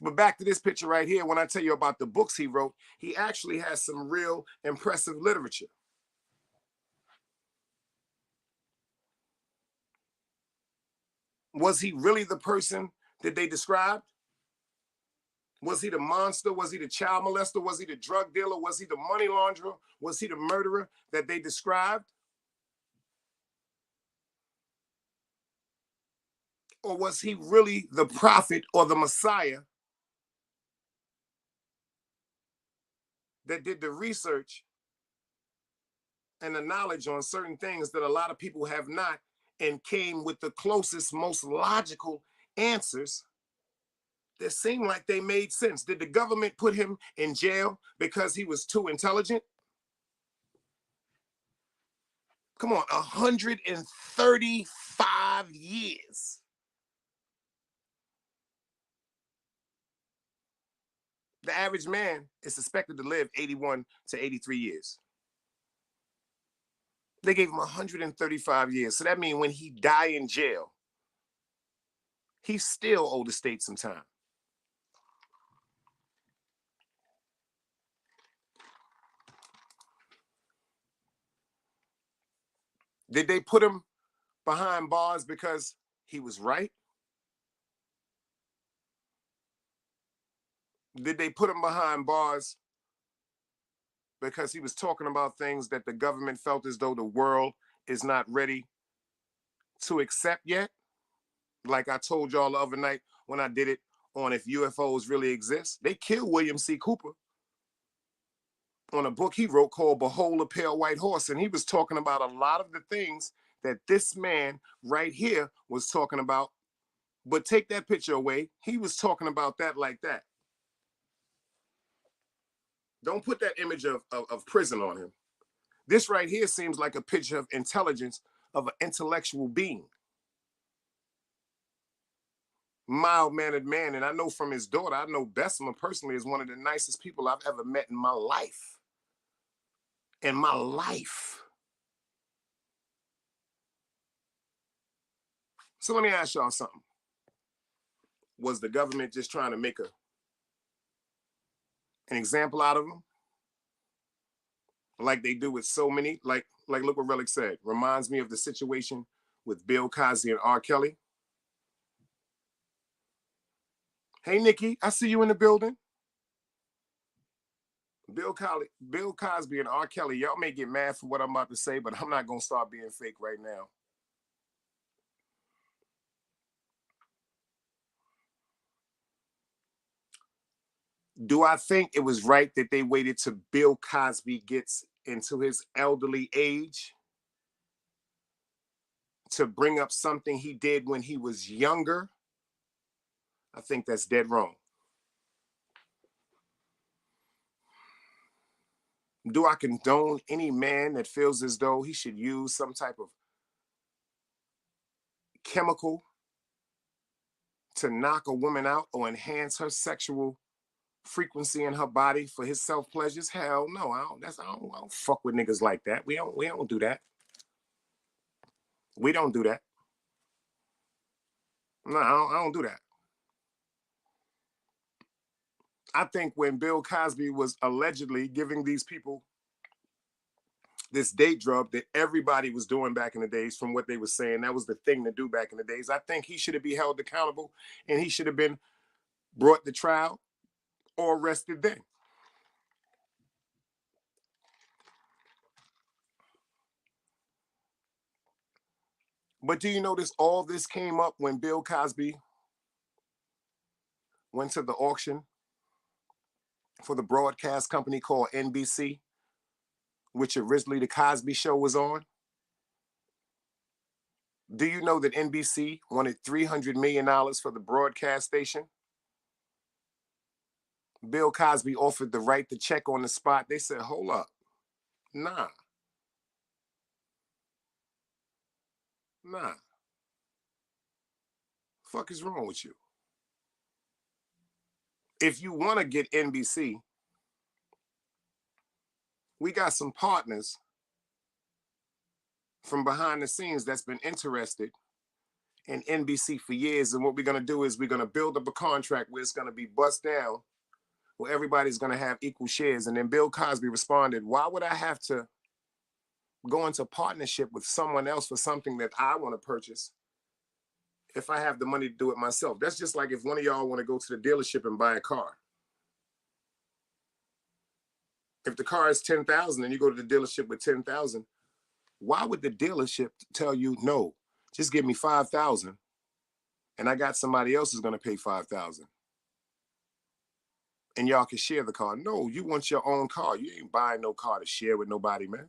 A: But back to this picture right here, when I tell you about the books he wrote, he actually has some real impressive literature. Was he really the person that they described? Was he the monster? Was he the child molester? Was he the drug dealer? Was he the money launderer? Was he the murderer that they described? Or was he really the prophet or the Messiah that did the research and the knowledge on certain things that a lot of people have not, and came with the closest, most logical answers that seemed like they made sense? Did the government put him in jail because he was too intelligent? Come on, 135 years. The average man is suspected to live 81 to 83 years. They gave him 135 years. So that means when he die in jail, he still owed the state some time. Did they put him behind bars because he was right? Did they put him behind bars because he was talking about things that the government felt as though the world is not ready to accept yet? Like I told y'all the other night when I did it on if UFOs really exist. They killed William C. Cooper on a book he wrote called Behold a Pale White Horse. And he was talking about a lot of the things that this man right here was talking about. But take that picture away. He was talking about that like that. Don't put that image of prison on him. This right here seems like a picture of intelligence of an intellectual being. Mild-mannered man. And I know from his daughter, I know Bessemer personally is one of the nicest people I've ever met in my life. In my life. So let me ask y'all something. Was the government just trying to make an example out of him? Like they do with so many, like look what Relic said. Reminds me of the situation with Bill Cosby and R. Kelly. Hey, Nikki, I see you in the building. Bill Cosby and R. Kelly, y'all may get mad for what I'm about to say, but I'm not going to start being fake right now. Do I think it was right that they waited till Bill Cosby gets into his elderly age to bring up something he did when he was younger? I think that's dead wrong. Do I condone any man that feels as though he should use some type of chemical to knock a woman out or enhance her sexual frequency in her body for his self pleasures? Hell no, I don't fuck with niggas like that. We don't do that. We don't do that. No, I don't do that. I think when Bill Cosby was allegedly giving these people this date drug that everybody was doing back in the days, from what they were saying, that was the thing to do back in the days. I think he should be held accountable and he should have been brought to trial or arrested then. But do you notice all this came up when Bill Cosby went to the auction for the broadcast company called NBC, which originally the Cosby Show was on? Do you know that NBC wanted $300 million for the broadcast station? Bill Cosby offered the right to check on the spot. They said, hold up. Nah. Nah. Fuck is wrong with you? If you want to get NBC, we got some partners from behind the scenes that's been interested in NBC for years. And what we're going to do is we're going to build up a contract where it's going to be bust down, where everybody's going to have equal shares. And then Bill Cosby responded, why would I have to go into partnership with someone else for something that I want to purchase if I have the money to do it myself? That's just like if one of y'all want to go to the dealership and buy a car. If the car is $10,000 and you go to the dealership with $10,000, why would the dealership tell you, no, just give me $5,000 and I got somebody else who's going to pay $5,000 and y'all can share the car? No, you want your own car. You ain't buying no car to share with nobody, man.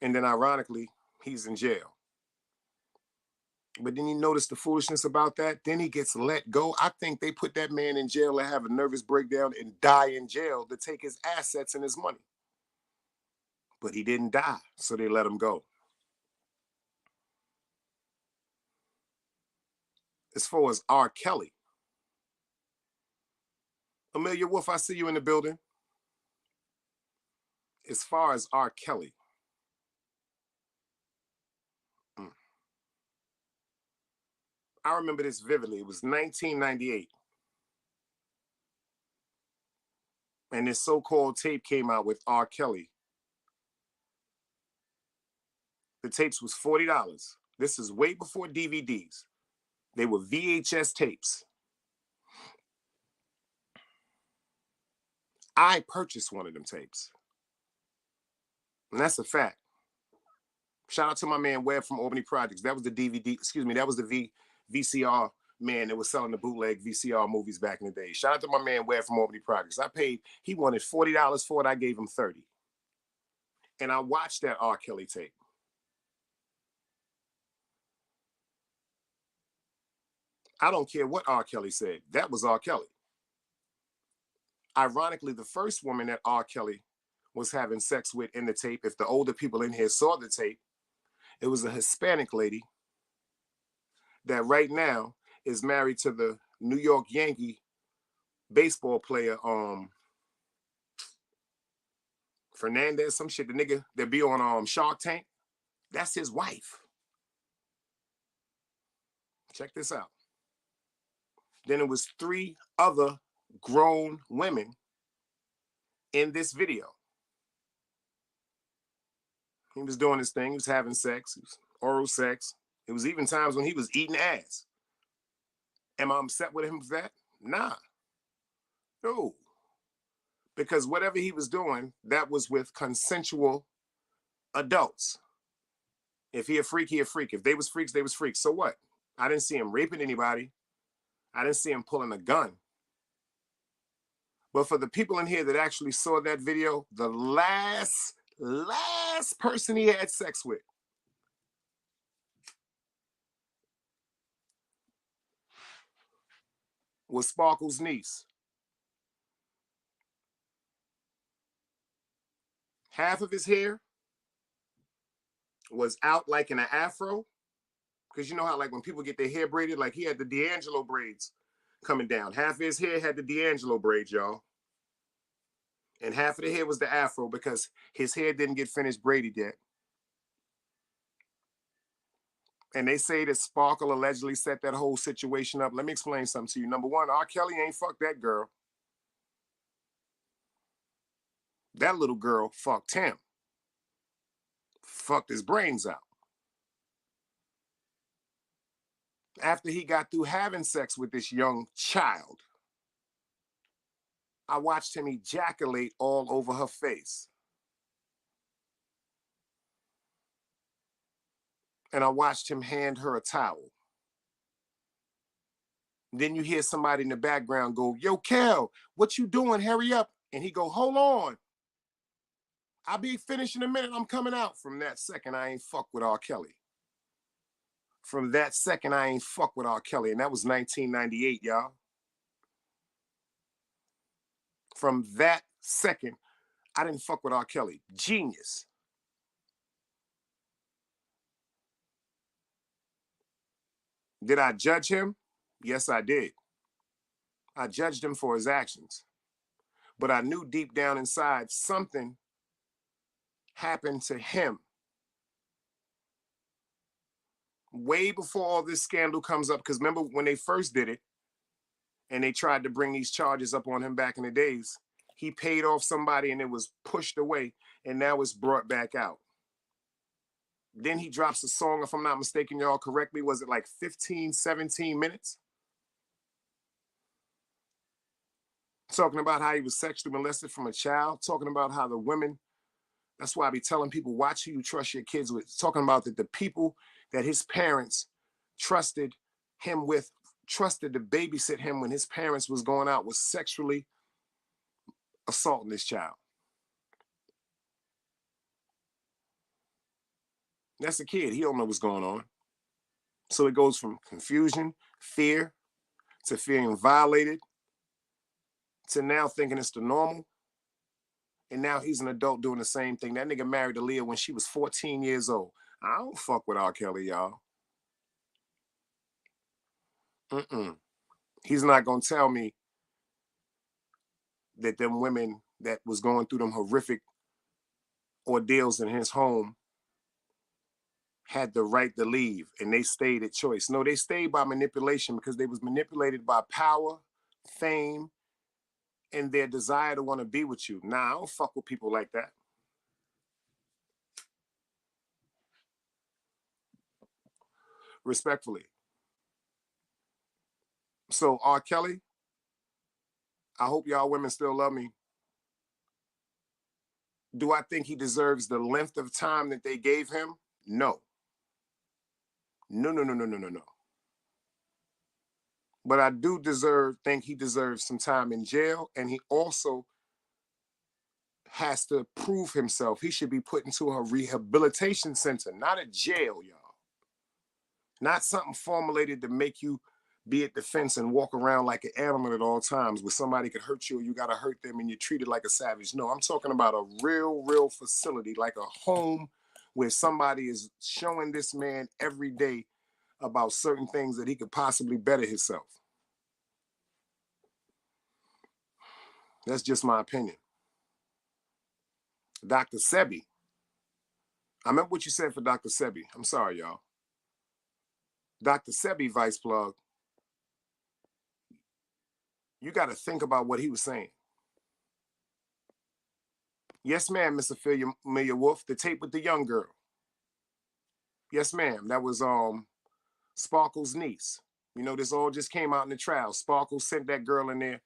A: And then ironically, he's in jail. But then you notice the foolishness about that. Then he gets let go. I think they put that man in jail to have a nervous breakdown and die in jail to take his assets and his money. But he didn't die, so they let him go. As far as R. Kelly, Amelia Wolf, I see you in the building. As far as R. Kelly, I remember this vividly. It was 1998. And this so-called tape came out with R. Kelly. The tapes was $40. This is way before DVDs. They were VHS tapes. I purchased one of them tapes. And that's a fact. Shout out to my man Webb from Albany Projects. That was the DVD, excuse me, that was the VCR man that was selling the bootleg VCR movies back in the day. Shout out to my man Webb from Albany Projects. He wanted $40 for it. I gave him $30. And I watched that R. Kelly tape. I don't care what R. Kelly said. That was R. Kelly. Ironically, the first woman that R. Kelly was having sex with in the tape, if the older people in here saw the tape, it was a Hispanic lady that right now is married to the New York Yankee baseball player, Fernandez, some shit, the nigga that be on Shark Tank. That's his wife. Check this out. Then it was 3 other grown women in this video. He was doing his thing. He was having sex. It was oral sex. It was even times when he was eating ass. Am I upset with him for that? Nah. No. Because whatever he was doing, that was with consensual adults. If he a freak, he a freak. If they was freaks, they was freaks. So what? I didn't see him raping anybody. I didn't see him pulling a gun. But for the people in here that actually saw that video, the last person he had sex with was Sparkle's niece. Half of his hair was out like in an afro. Because you know how like when people get their hair braided, like he had the D'Angelo braids coming down. Half of his hair had the D'Angelo braids, y'all. And half of the hair was the afro because his hair didn't get finished braided yet. And they say that Sparkle allegedly set that whole situation up. Let me explain something to you. Number one, R. Kelly ain't fucked that girl. That little girl fucked him. Fucked his brains out. After he got through having sex with this young child, I watched him ejaculate all over her face. And I watched him hand her a towel. Then you hear somebody in the background go, yo, Kel, what you doing? Hurry up. And he go, hold on. I'll be finished in a minute. I'm coming out. From that second, I ain't fuck with R. Kelly. From that second, I ain't fuck with R. Kelly. And that was 1998, y'all. From that second, I didn't fuck with R. Kelly. Genius. Did I judge him? Yes, I did. I judged him for his actions. But I knew deep down inside something happened to him way before all this scandal comes up. Because remember when they first did it and they tried to bring these charges up on him back in the days, he paid off somebody and it was pushed away, and now it's brought back out. Then he drops a song, if I'm not mistaken, y'all correct me, was it like 15, 17 minutes? Talking about how he was sexually molested from a child, talking about how the women, that's why I be telling people, watch who you trust your kids with. Talking about that the people that his parents trusted him with, trusted to babysit him when his parents was going out, was sexually assaulting this child. That's a kid. He don't know what's going on. So it goes from confusion, fear, to feeling violated, to now thinking it's the normal. And now he's an adult doing the same thing. That nigga married Aaliyah when she was 14 years old. I don't fuck with R. Kelly, y'all. He's not gonna tell me that them women that was going through them horrific ordeals in his home had the right to leave and they stayed at choice. No, they stayed by manipulation, because they was manipulated by power, fame, and their desire to want to be with you. Nah, I don't fuck with people like that. Respectfully. So R. Kelly, I hope y'all women still love me. Do I think he deserves the length of time that they gave him? No. No. But I do think he deserves some time in jail, and he also has to prove himself. He should be put into a rehabilitation center, not a jail, y'all. Not something formulated to make you be at the fence and walk around like an animal at all times, where somebody could hurt you or you got to hurt them and you're treated like a savage. No, I'm talking about a real facility, like a home where somebody is showing this man every day about certain things that he could possibly better himself. That's just my opinion. Dr. Sebi. I remember what you said for Dr. Sebi. I'm sorry, y'all. Dr. Sebi, Vice Plug, you got to think about what he was saying. Yes, ma'am, Miss Amelia Wolf, the tape with the young girl. Yes, ma'am. That was Sparkle's niece. You know, this all just came out in the trial. Sparkle sent that girl in there.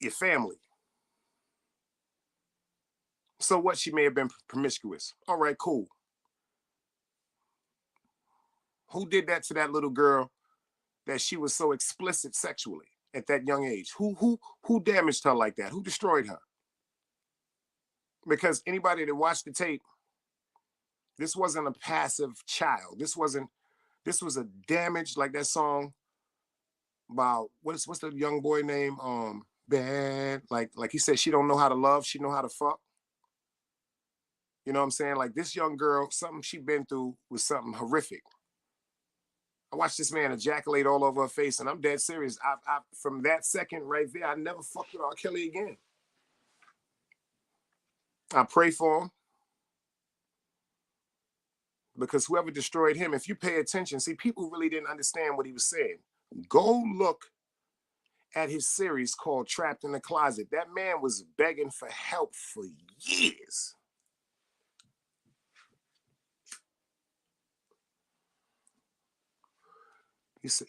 A: Your family. So what? She may have been promiscuous. All right, cool. Who did that to that little girl that she was so explicit sexually at that young age? Who damaged her like that? Who destroyed her? Because anybody that watched the tape, this wasn't a passive child. This was a damaged, like that song about what's the young boy name? Bad. Like he said, she don't know how to love, she know how to fuck. You know what I'm saying? Like this young girl, something she been through was something horrific. I watched this man ejaculate all over her face, and I'm dead serious. I from that second right there, I never fucked with R. Kelly again. I pray for him, because whoever destroyed him, if you pay attention, see, people really didn't understand what he was saying. Go look at his series called Trapped in the Closet. That man was begging for help for years. You see,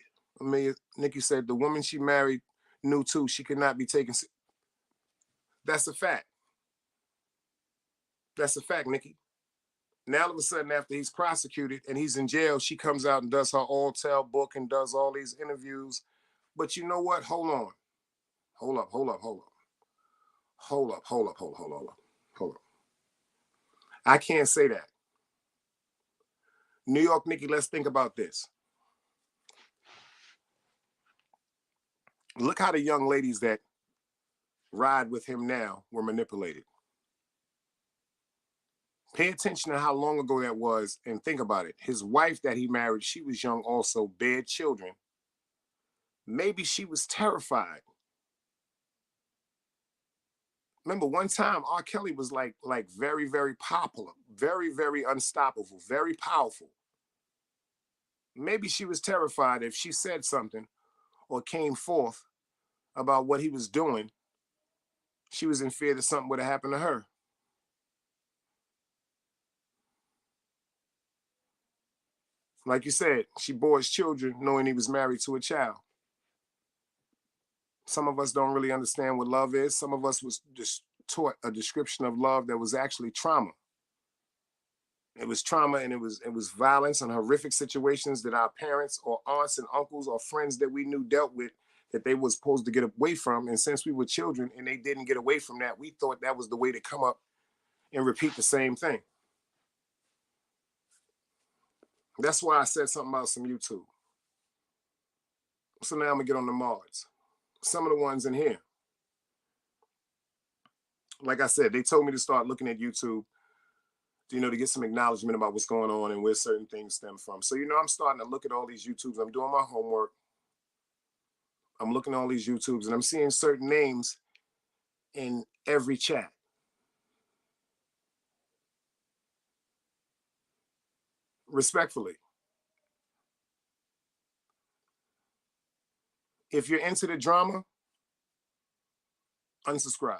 A: Nikki said the woman she married knew too she could not be taken. That's a fact. That's a fact, Nikki. Now all of a sudden, after he's prosecuted and he's in jail, she comes out and does her all tell book and does all these interviews. But you know what? Hold on. Hold up. I can't say that. New York Nikki, let's think about this. Look how the young ladies that ride with him now were manipulated. Pay attention to how long ago that was and think about it. His wife that he married, she was young also, bare children. Maybe she was terrified. Remember one time R. Kelly was like very, very popular, very, very unstoppable, very powerful. Maybe she was terrified if she said something or came forth about what he was doing, she was in fear that something would have happened to her. Like you said, she bore his children knowing he was married to a child. Some of us don't really understand what love is. Some of us was just taught a description of love that was actually trauma. It was trauma, and it was violence and horrific situations that our parents or aunts and uncles or friends that we knew dealt with that they were supposed to get away from. And since we were children and they didn't get away from that, we thought that was the way to come up and repeat the same thing. That's why I said something about some YouTube. So now I'm gonna get on the mods. Some of the ones in here. Like I said, they told me to start looking at YouTube, to get some acknowledgement about what's going on and where certain things stem from. So, I'm starting to look at all these YouTubes. I'm doing my homework. I'm looking at all these YouTubes and I'm seeing certain names in every chat. Respectfully. If you're into the drama, unsubscribe.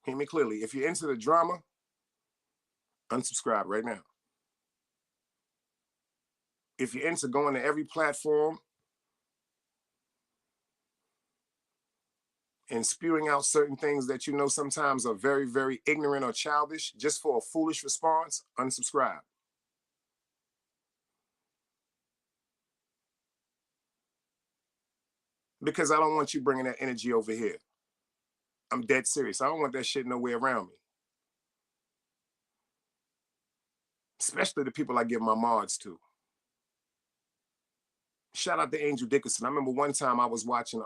A: Hear me clearly. If you're into the drama, unsubscribe right now. If you're into going to every platform and spewing out certain things that sometimes are very, very ignorant or childish just for a foolish response, unsubscribe. Because I don't want you bringing that energy over here. I'm dead serious. I don't want that shit nowhere around me. Especially the people I give my mods to. Shout out to Angel Dickinson. I remember one time I was watching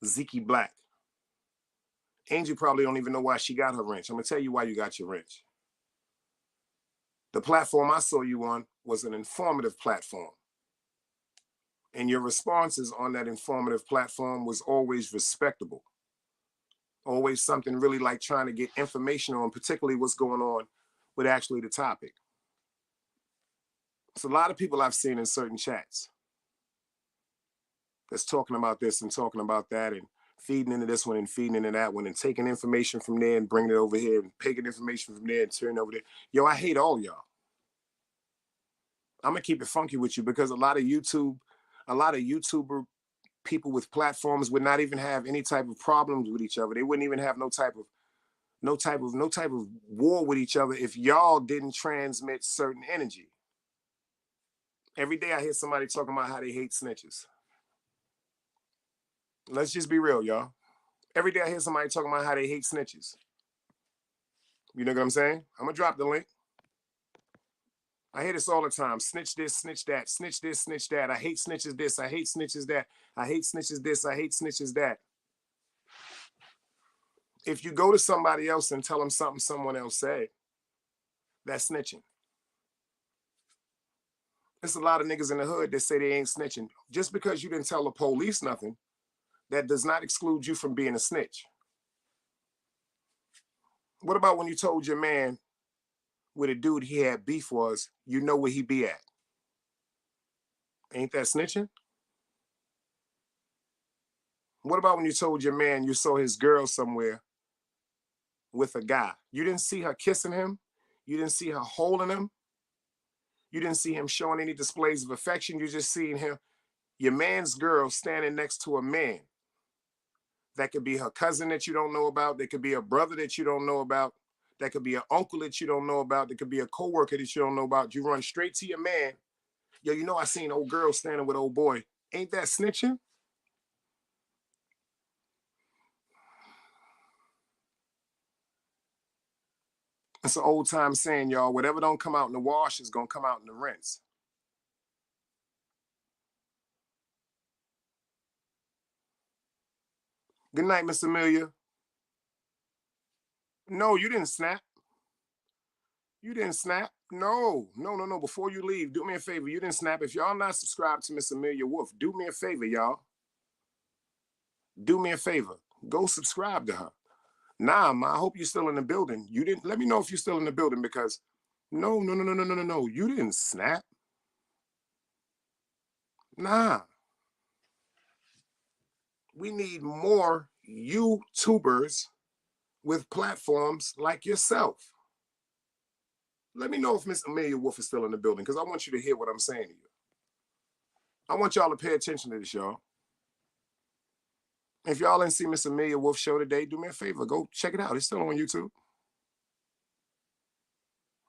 A: Zeke Black. Angel probably don't even know why she got her wrench. I'm gonna tell you why you got your wrench. The platform I saw you on was an informative platform. And your responses on that informative platform was always respectable. Always something really like trying to get information on, particularly what's going on with actually the topic. It's a lot of people I've seen in certain chats that's talking about this and talking about that and feeding into this one and feeding into that one and taking information from there and bringing it over here and taking information from there and turning over there. Yo, I hate all y'all. I'm gonna keep it funky with you because a lot of YouTuber people with platforms would not even have any type of problems with each other. They wouldn't even have no type of war with each other if y'all didn't transmit certain energy. Every day I hear somebody talking about how they hate snitches. Let's just be real, y'all. Every day I hear somebody talking about how they hate snitches. You know what I'm saying? I'm gonna drop the link. I hear this all the time. Snitch this, snitch that, snitch this, snitch that. I hate snitches this, I hate snitches that. I hate snitches this, I hate snitches that. If you go to somebody else and tell them something someone else said, that's snitching. There's a lot of niggas in the hood that say they ain't snitching. Just because you didn't tell the police nothing, that does not exclude you from being a snitch. What about when you told your man with a dude he had beef was, you know where he be at? Ain't that snitching? What about when you told your man you saw his girl somewhere with a guy? You didn't see her kissing him. You didn't see her holding him. You didn't see him showing any displays of affection. You just seen him, your man's girl, standing next to a man. That could be her cousin that you don't know about. That could be a brother that you don't know about. That could be an uncle that you don't know about. That could be a coworker that you don't know about. You run straight to your man. Yo, I seen old girl standing with old boy. Ain't that snitching? It's an old time saying, y'all, whatever don't come out in the wash is going to come out in the rinse. Good night, Miss Amelia. No, you didn't snap. You didn't snap. No. Before you leave, do me a favor. You didn't snap. If y'all not subscribed to Miss Amelia Wolf, do me a favor, y'all. Do me a favor. Go subscribe to her. Nah, ma, I hope you're still in the building. You didn't let me know if you're still in the building because no. You didn't snap. Nah. We need more YouTubers with platforms like yourself. Let me know if Miss Amelia Wolf is still in the building because I want you to hear what I'm saying to you. I want y'all to pay attention to this, y'all. If y'all didn't see Miss Amelia Wolf show today, do me a favor. Go check it out. It's still on YouTube.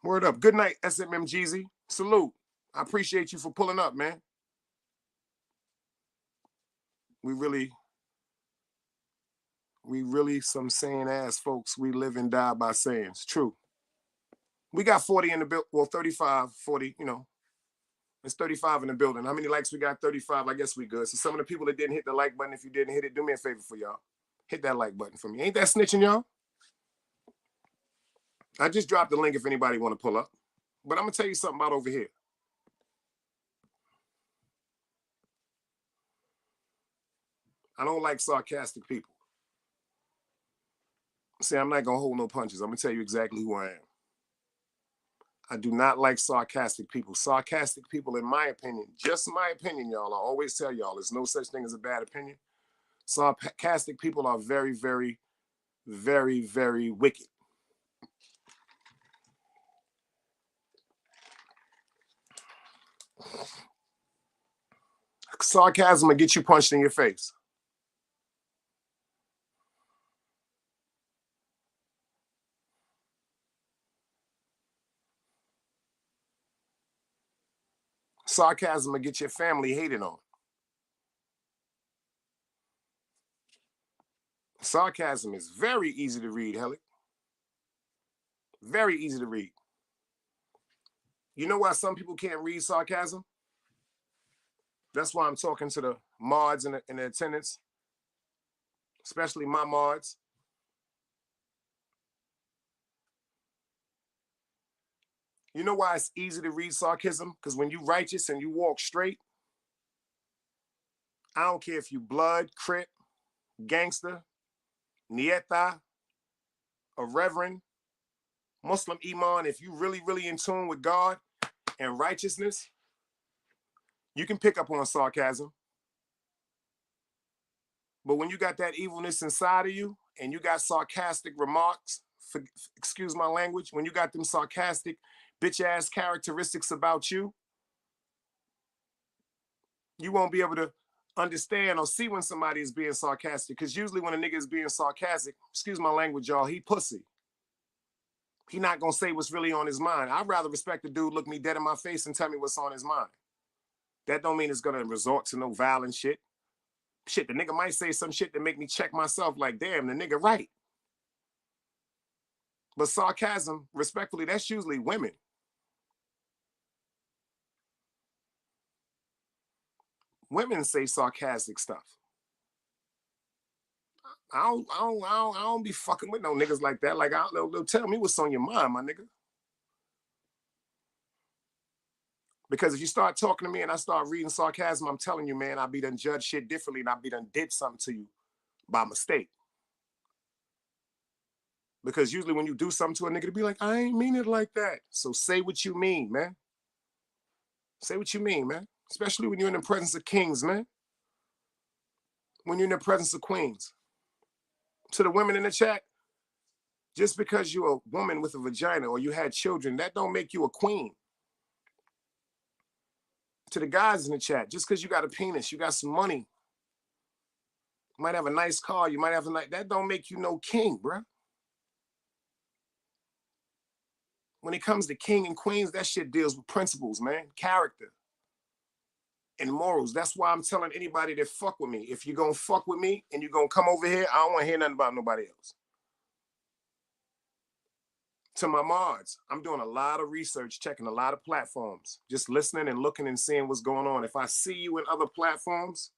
A: Word up. Good night, SMM Jeezy. Salute. I appreciate you for pulling up, man. We really some saying ass folks. We live and die by sayings. True. We got 40 in the build. Well, 35, 40, you know. It's 35 in the building. How many likes we got? 35. I guess we good. So some of the people that didn't hit the like button, if you didn't hit it, do me a favor for y'all. Hit that like button for me. Ain't that snitching, y'all? I just dropped the link if anybody want to pull up. But I'm going to tell you something about over here. I don't like sarcastic people. See, I'm not going to hold no punches. I'm going to tell you exactly who I am. I do not like sarcastic people. Sarcastic people, in my opinion, just my opinion, y'all, I always tell y'all, there's no such thing as a bad opinion. Sarcastic people are very, very, very, very wicked. Sarcasm will get you punched in your face. Sarcasm will get your family hated on. Sarcasm is very easy to read, Hellick. Very easy to read. You know why some people can't read sarcasm? That's why I'm talking to the mods in the attendance, especially my mods. You know why it's easy to read sarcasm? Because when you righteous and you walk straight, I don't care if you blood, crip, gangster, nieta, a reverend, Muslim imam, if you really, really in tune with God and righteousness, you can pick up on sarcasm. But when you got that evilness inside of you and you got sarcastic remarks, excuse my language, when you got them sarcastic bitch ass characteristics about you, you won't be able to understand or see when somebody is being sarcastic. Because usually when a nigga is being sarcastic, excuse my language, y'all, he pussy. He not gonna say what's really on his mind. I'd rather respect the dude look me dead in my face and tell me what's on his mind. That don't mean it's gonna resort to no violent shit. Shit, the nigga might say some shit that make me check myself like, damn, the nigga right. But sarcasm, respectfully, that's usually women. Women say sarcastic stuff. I don't be fucking with no niggas like that. Like, they'll tell me what's on your mind, my nigga. Because if you start talking to me and I start reading sarcasm, I'm telling you, man, I be done judged shit differently and I be done did something to you by mistake. Because usually when you do something to a nigga, to be like, I ain't mean it like that. So say what you mean, man. Say what you mean, man. Especially when you're in the presence of kings, man. When you're in the presence of queens. To the women in the chat, just because you're a woman with a vagina or you had children, that don't make you a queen. To the guys in the chat, just because you got a penis, you got some money, you might have a nice car, you might have a nice, that don't make you no king, bro. When it comes to king and queens, that shit deals with principles, man, character and morals. That's why I'm telling anybody that fuck with me, if you're gonna fuck with me and you're gonna come over here, I don't want to hear nothing about nobody else. To my mods, I'm doing a lot of research, checking a lot of platforms, just listening and looking and seeing what's going on. If I see you in other platforms,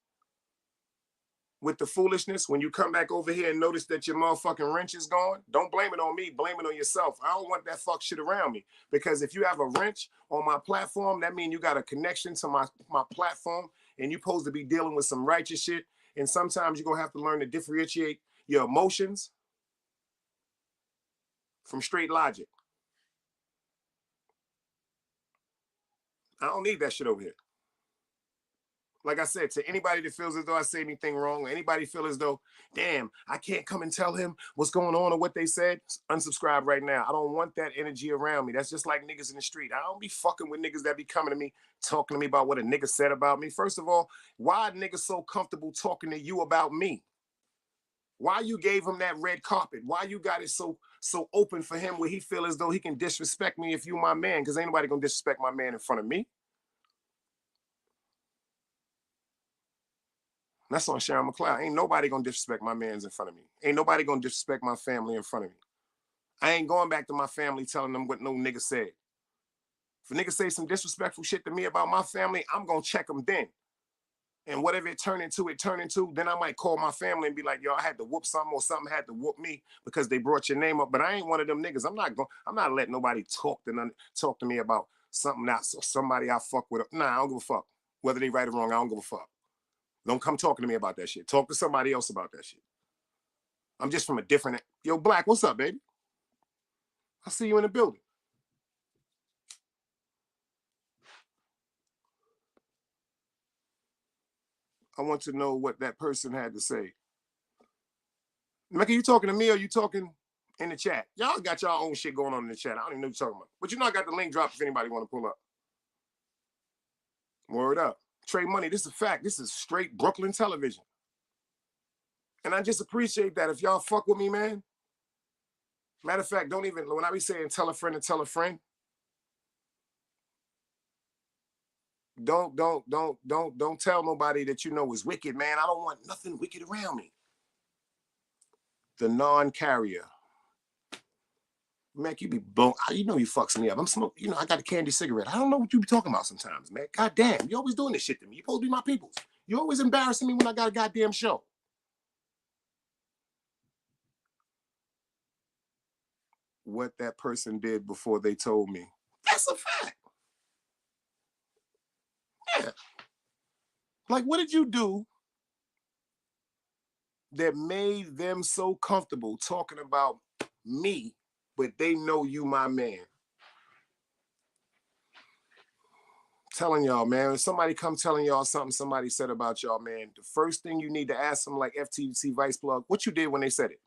A: with the foolishness, when you come back over here and notice that your motherfucking wrench is gone, don't blame it on me, blame it on yourself. I don't want that fuck shit around me, because if you have a wrench on my platform, that means you got a connection to my platform, and you're supposed to be dealing with some righteous shit. And sometimes you're gonna have to learn to differentiate your emotions from straight logic. I don't need that shit over here. Like I said, to anybody that feels as though I say anything wrong, or anybody feel as though, damn, I can't come and tell him what's going on or what they said, unsubscribe right now. I don't want that energy around me. That's just like niggas in the street. I don't be fucking with niggas that be coming to me, talking to me about what a nigga said about me. First of all, why are niggas so comfortable talking to you about me? Why you gave him that red carpet? Why you got it so open for him where he feel as though he can disrespect me if you my man? Because ain't nobody gonna disrespect my man in front of me. That's on Sharon McLeod. Ain't nobody gonna disrespect my mans in front of me. Ain't nobody gonna disrespect my family in front of me. I ain't going back to my family telling them what no nigga said. If a nigga say some disrespectful shit to me about my family, I'm gonna check them then. And whatever it turned into, then I might call my family and be like, yo, I had to whoop something, or something had to whoop me because they brought your name up. But I ain't one of them niggas. I'm not letting nobody talk to me about something else or somebody I fuck with. Nah, I don't give a fuck. Whether they right or wrong, I don't give a fuck. Don't come talking to me about that shit. Talk to somebody else about that shit. I'm just from a different... Yo, Black, what's up, baby? I see you in the building. I want to know what that person had to say. Mecca, you talking to me or you talking in the chat? Y'all got y'all own shit going on in the chat. I don't even know what you're talking about. But you know I got the link drop if anybody want to pull up. Word up. Trey Money, this is a fact. This is straight Brooklyn television. And I just appreciate that. If y'all fuck with me, man. Matter of fact, don't even... When I be saying tell a friend and tell a friend, don't tell nobody that you know is wicked, man. I don't want nothing wicked around me. The non-carrier. Man, you be blown. You know you fucks me up. I'm smoking. You know, I got a candy cigarette. I don't know what you be talking about sometimes, man. God damn, you always doing this shit to me. You supposed to be my peoples. You always embarrassing me when I got a goddamn show. What that person did before they told me. That's a fact. Yeah. Like, what did you do that made them so comfortable talking about me, but they know you my man? Telling y'all, man, if somebody come telling y'all something somebody said about y'all, man, the first thing you need to ask them, like FTC Vice Plug, what you did when they said it.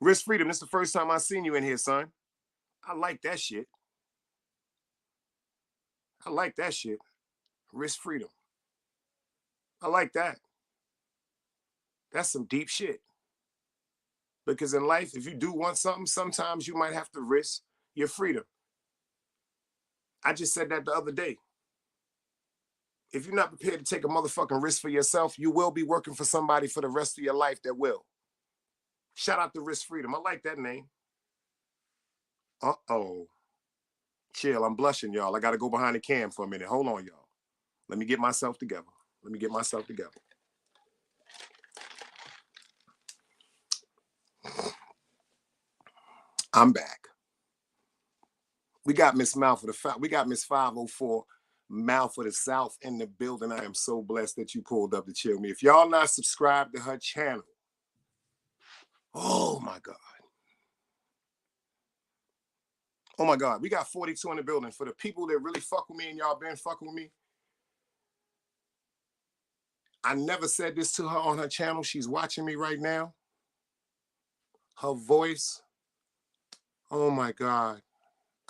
A: Risk Freedom, this is the first time I seen you in here, son. I like that shit. I like that shit. Risk Freedom. I like that. That's some deep shit. Because in life, if you do want something, sometimes you might have to risk your freedom. I just said that the other day. If you're not prepared to take a motherfucking risk for yourself, you will be working for somebody for the rest of your life that will. Shout out to Risk Freedom. I like that name. Uh-oh. Chill, I'm blushing, y'all. I got to go behind the cam for a minute. Hold on, y'all. Let me get myself together. I'm back. We got Miss Mouth of the... We got Miss 504 Mouth of the South in the building. I am so blessed that you pulled up to chill me. If y'all not subscribed to her channel, oh my God. Oh my God, we got 42 in the building. For the people that really fuck with me and y'all been fucking with me, I never said this to her on her channel. She's watching me right now. Her voice, oh my God.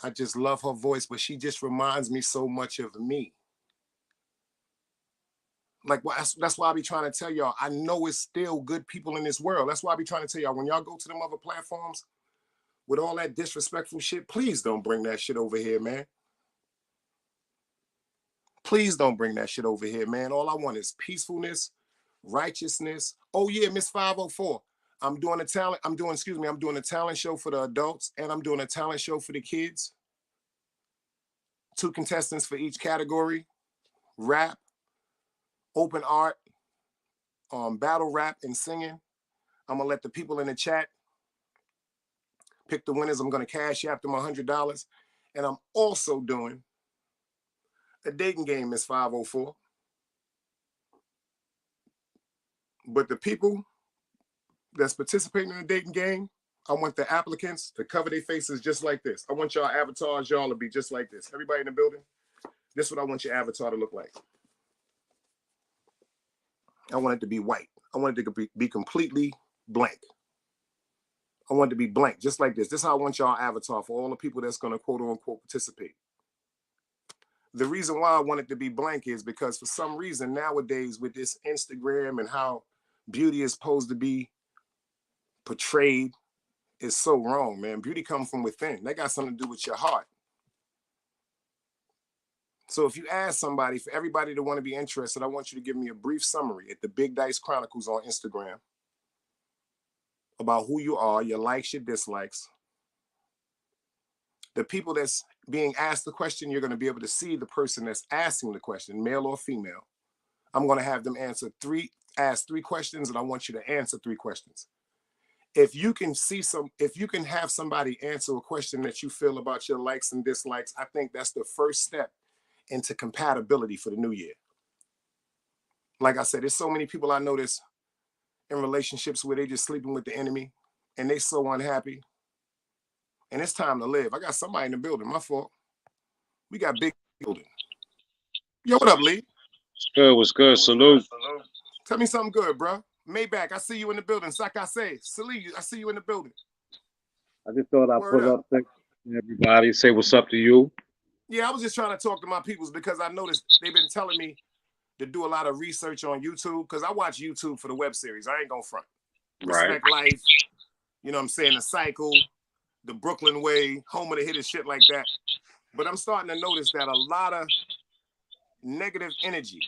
A: I just love her voice, but she just reminds me so much of me. Like, well, that's why I be trying to tell y'all, I know it's still good people in this world. That's why I be trying to tell y'all, when y'all go to them other platforms with all that disrespectful shit, please don't bring that shit over here, man. Please don't bring that shit over here, man. All I want is peacefulness, righteousness. Oh yeah, Miss 504. I'm doing a talent show for the adults, and I'm doing a talent show for the kids. 2 contestants for each category. rap, open art, battle rap, and singing. I'm gonna let the people in the chat pick the winners. I'm gonna cash you after my $100, and I'm also doing a dating game, Miss 504. But the people that's participating in the dating game, I want the applicants to cover their faces just like this. I want y'all avatars, y'all to be just like this. Everybody in the building, this is what I want your avatar to look like. I want it to be white. I want it to be completely blank. I want it to be blank, just like this. This is how I want y'all avatar for all the people that's going to quote unquote participate. The reason why I want it to be blank is because for some reason nowadays with this Instagram and how beauty is supposed to be portrayed is so wrong, man. Beauty comes from within. That got something to do with your heart. So if you ask somebody, for everybody to want to be interested, I want you to give me a brief summary at the Big Dice Chronicles on Instagram about who you are, your likes, your dislikes. The people that's being asked the question, you're going to be able to see the person that's asking the question, male or female. I'm going to have them ask three questions, and I want you to answer 3 questions. If you can have somebody answer a question that you feel about your likes and dislikes, I think that's the first step into compatibility for the new year. Like I said, there's so many people I notice in relationships where they just sleeping with the enemy and they so unhappy. And it's time to live. I got somebody in the building. My fault. We got big building. Yo, what up, Lee?
B: What's good? Salute.
A: Tell me something good, bro. Maybach, I see you in the building. Sakase, Salute, I see you in the building.
B: I just thought I'd pull up to everybody, say what's up to you.
A: Yeah, I was just trying to talk to my peoples because I noticed they've been telling me to do a lot of research on YouTube because I watch YouTube for the web series. I ain't gonna front. Respect Life, you know what I'm saying? The Cycle, The Brooklyn Way, Home of the Hitters, shit like that. But I'm starting to notice that a lot of negative energy.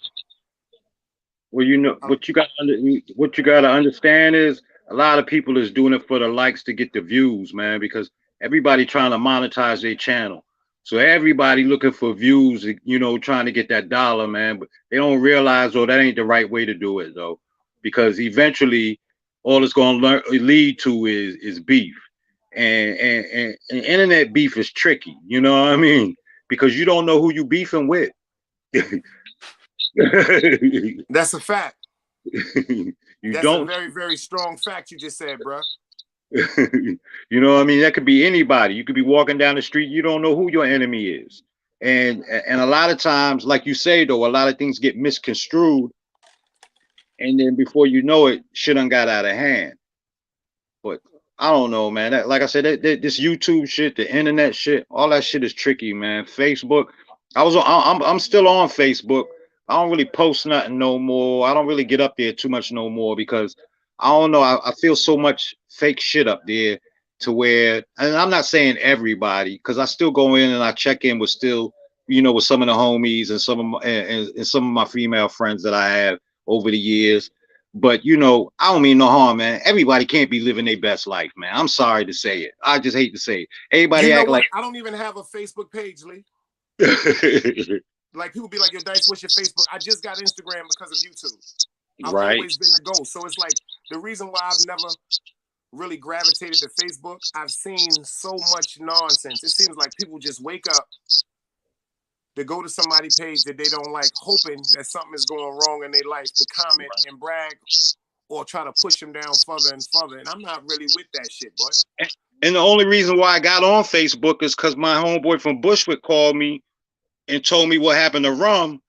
B: Well, you know what you got to understand is a lot of people is doing it for the likes to get the views, man, because everybody trying to monetize their channel. So everybody looking for views, you know, trying to get that dollar, man, but they don't realize, oh, that ain't the right way to do it, though, because eventually all it's going to lead to is beef, and internet beef is tricky, you know what I mean? Because you don't know who you beefing with.
A: That's a fact. That's
B: don't.
A: A very, very strong fact you just said, bro.
B: You know what I mean? That could be anybody. You could be walking down the street. You don't know who your enemy is. And a lot of times, like you say, though, a lot of things get misconstrued. And then before you know it, shit done got out of hand. But I don't know, man. Like I said, this YouTube shit, the internet shit, all that shit is tricky, man. Facebook. I'm still on Facebook. I don't really post nothing no more. I don't really get up there too much no more because I don't know. I feel so much fake shit up there to where, and I'm not saying everybody, because I still go in and I check in with still, you know, with some of the homies and some of my female friends that I have over the years. But you know, I don't mean no harm, man. Everybody can't be living their best life, man. I'm sorry to say it. I just hate to say it. Everybody act like
A: I don't even have a Facebook page, Lee. Like people be like, "Yo, Dice, what's your Facebook?" I just got Instagram because of YouTube. I've always been the goal. So it's like the reason why I've never really gravitated to Facebook. I've seen so much nonsense. It seems like people just wake up to go to somebody's page that they don't like, hoping that something is going wrong in their life, to comment and brag or try to push them down further and further. And I'm not really with that shit, boy.
B: And the only reason why I got on Facebook is because my homeboy from Bushwick called me and told me what happened to Rum.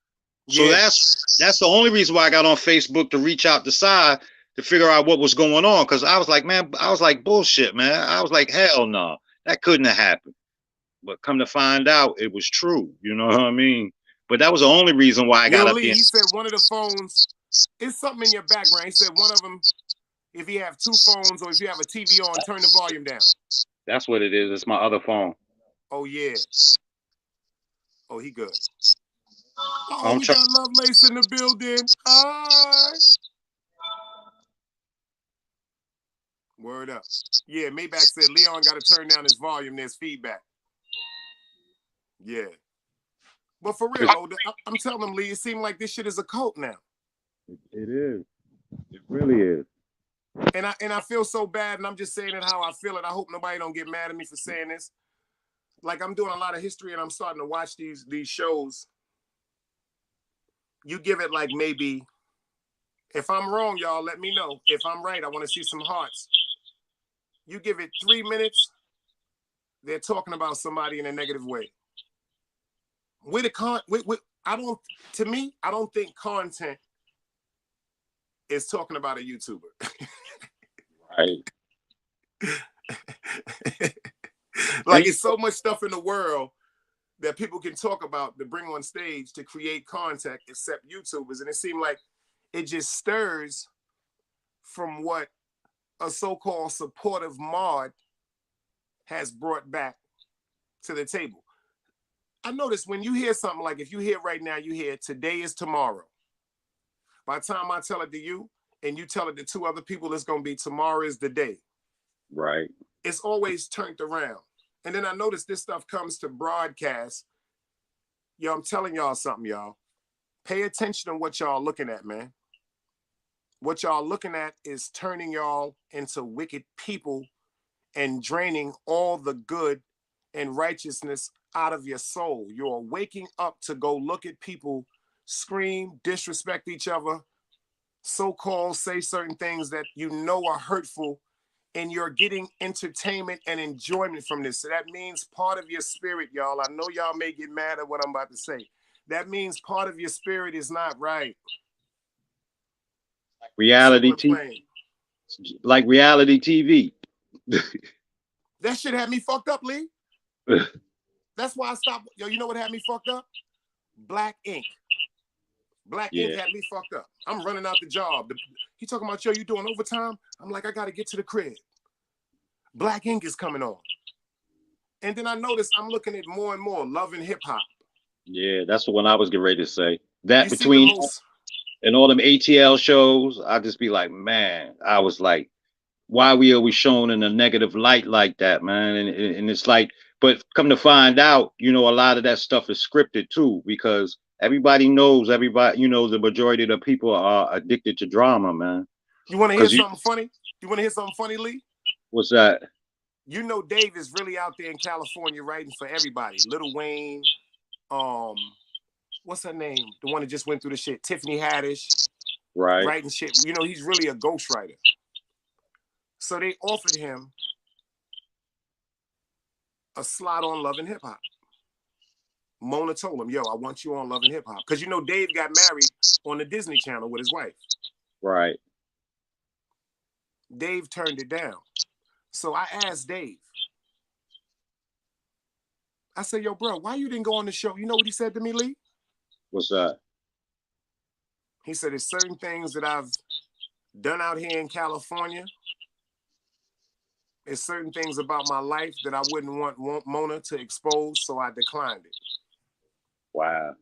B: So that's the only reason why I got on Facebook, to reach out to Sai to figure out what was going on. Because I was like, man, I was like, bullshit, man. I was like, hell no, that couldn't have happened. But come to find out, it was true. You know what I mean? But that was the only reason why I got up
A: Lee,
B: there.
A: He said one of the phones, it's something in your background. He said one of them, if you have 2 phones or if you have a TV on, turn the volume down.
B: That's what it is. It's my other phone.
A: Oh, yeah. Oh, he good. Oh, we got Lovelace in the building. Hi. Word up. Yeah, Maybach said Leon got to turn down his volume. There's feedback. Yeah. But for real, though, I'm telling them, Lee, it seems like this shit is a cult now.
B: It is. It really is.
A: And I feel so bad, and I'm just saying it how I feel it. I hope nobody don't get mad at me for saying this. Like, I'm doing a lot of history, and I'm starting to watch these shows. You give it like maybe, if I'm wrong, y'all, let me know. If I'm right, I want to see some hearts. You give it 3 minutes, they're talking about somebody in a negative way. To me, I don't think content is talking about a YouTuber.
B: Right.
A: Like, it's so much stuff in the world that people can talk about to bring on stage to create content except YouTubers. And it seemed like it just stirs from what a so-called supportive mod has brought back to the table. I notice when you hear something like, if you hear right now, you hear today is tomorrow. By the time I tell it to you and you tell it to 2 other people, it's going to be tomorrow is the day.
B: Right.
A: It's always turned around. And then I notice this stuff comes to broadcast. Yo, I'm telling y'all something, y'all. Pay attention to what y'all looking at, man. What y'all looking at is turning y'all into wicked people and draining all the good and righteousness out of your soul. You're waking up to go look at people scream, disrespect each other, so-called say certain things that you know are hurtful, and you're getting entertainment and enjoyment from this. So that means part of your spirit, y'all. I know y'all may get mad at what I'm about to say. That means part of your spirit is not right.
B: Reality TV. Like reality TV.
A: That shit had me fucked up, Lee. That's why I stopped. Yo, you know what had me fucked up? Black Ink. Black Ink had me fucked up. I'm running out the job. He talking about, yo, you doing overtime? I'm like, I got to get to the crib. Black Ink is coming on. And then I noticed I'm looking at more and more Love and Hip Hop.
B: Yeah, that's the one I was getting ready to say. That you between and all them ATL shows, I just be like, man, I was like, why we always shown in a negative light like that, man? And it's like, but come to find out, you know, a lot of that stuff is scripted too, because everybody knows, you know, the majority of the people are addicted to drama, man.
A: You want to hear something funny? You want to hear something funny, Lee?
B: What's that?
A: You know, Dave is really out there in California writing for everybody. Lil Wayne, what's her name? The one that just went through the shit, Tiffany Haddish.
B: Right.
A: Writing shit. You know, he's really a ghostwriter. So they offered him a slot on Love and Hip Hop. Mona told him, yo, I want you on Love and Hip Hop. Because, you know, Dave got married on the Disney Channel with his wife.
B: Right.
A: Dave turned it down. So I asked Dave. I said, yo, bro, why you didn't go on the show? You know what he said to me, Lee?
B: What's that?
A: He said, there's certain things that I've done out here in California. There's certain things about my life that I wouldn't want Mona to expose, so I declined it.
B: Wow.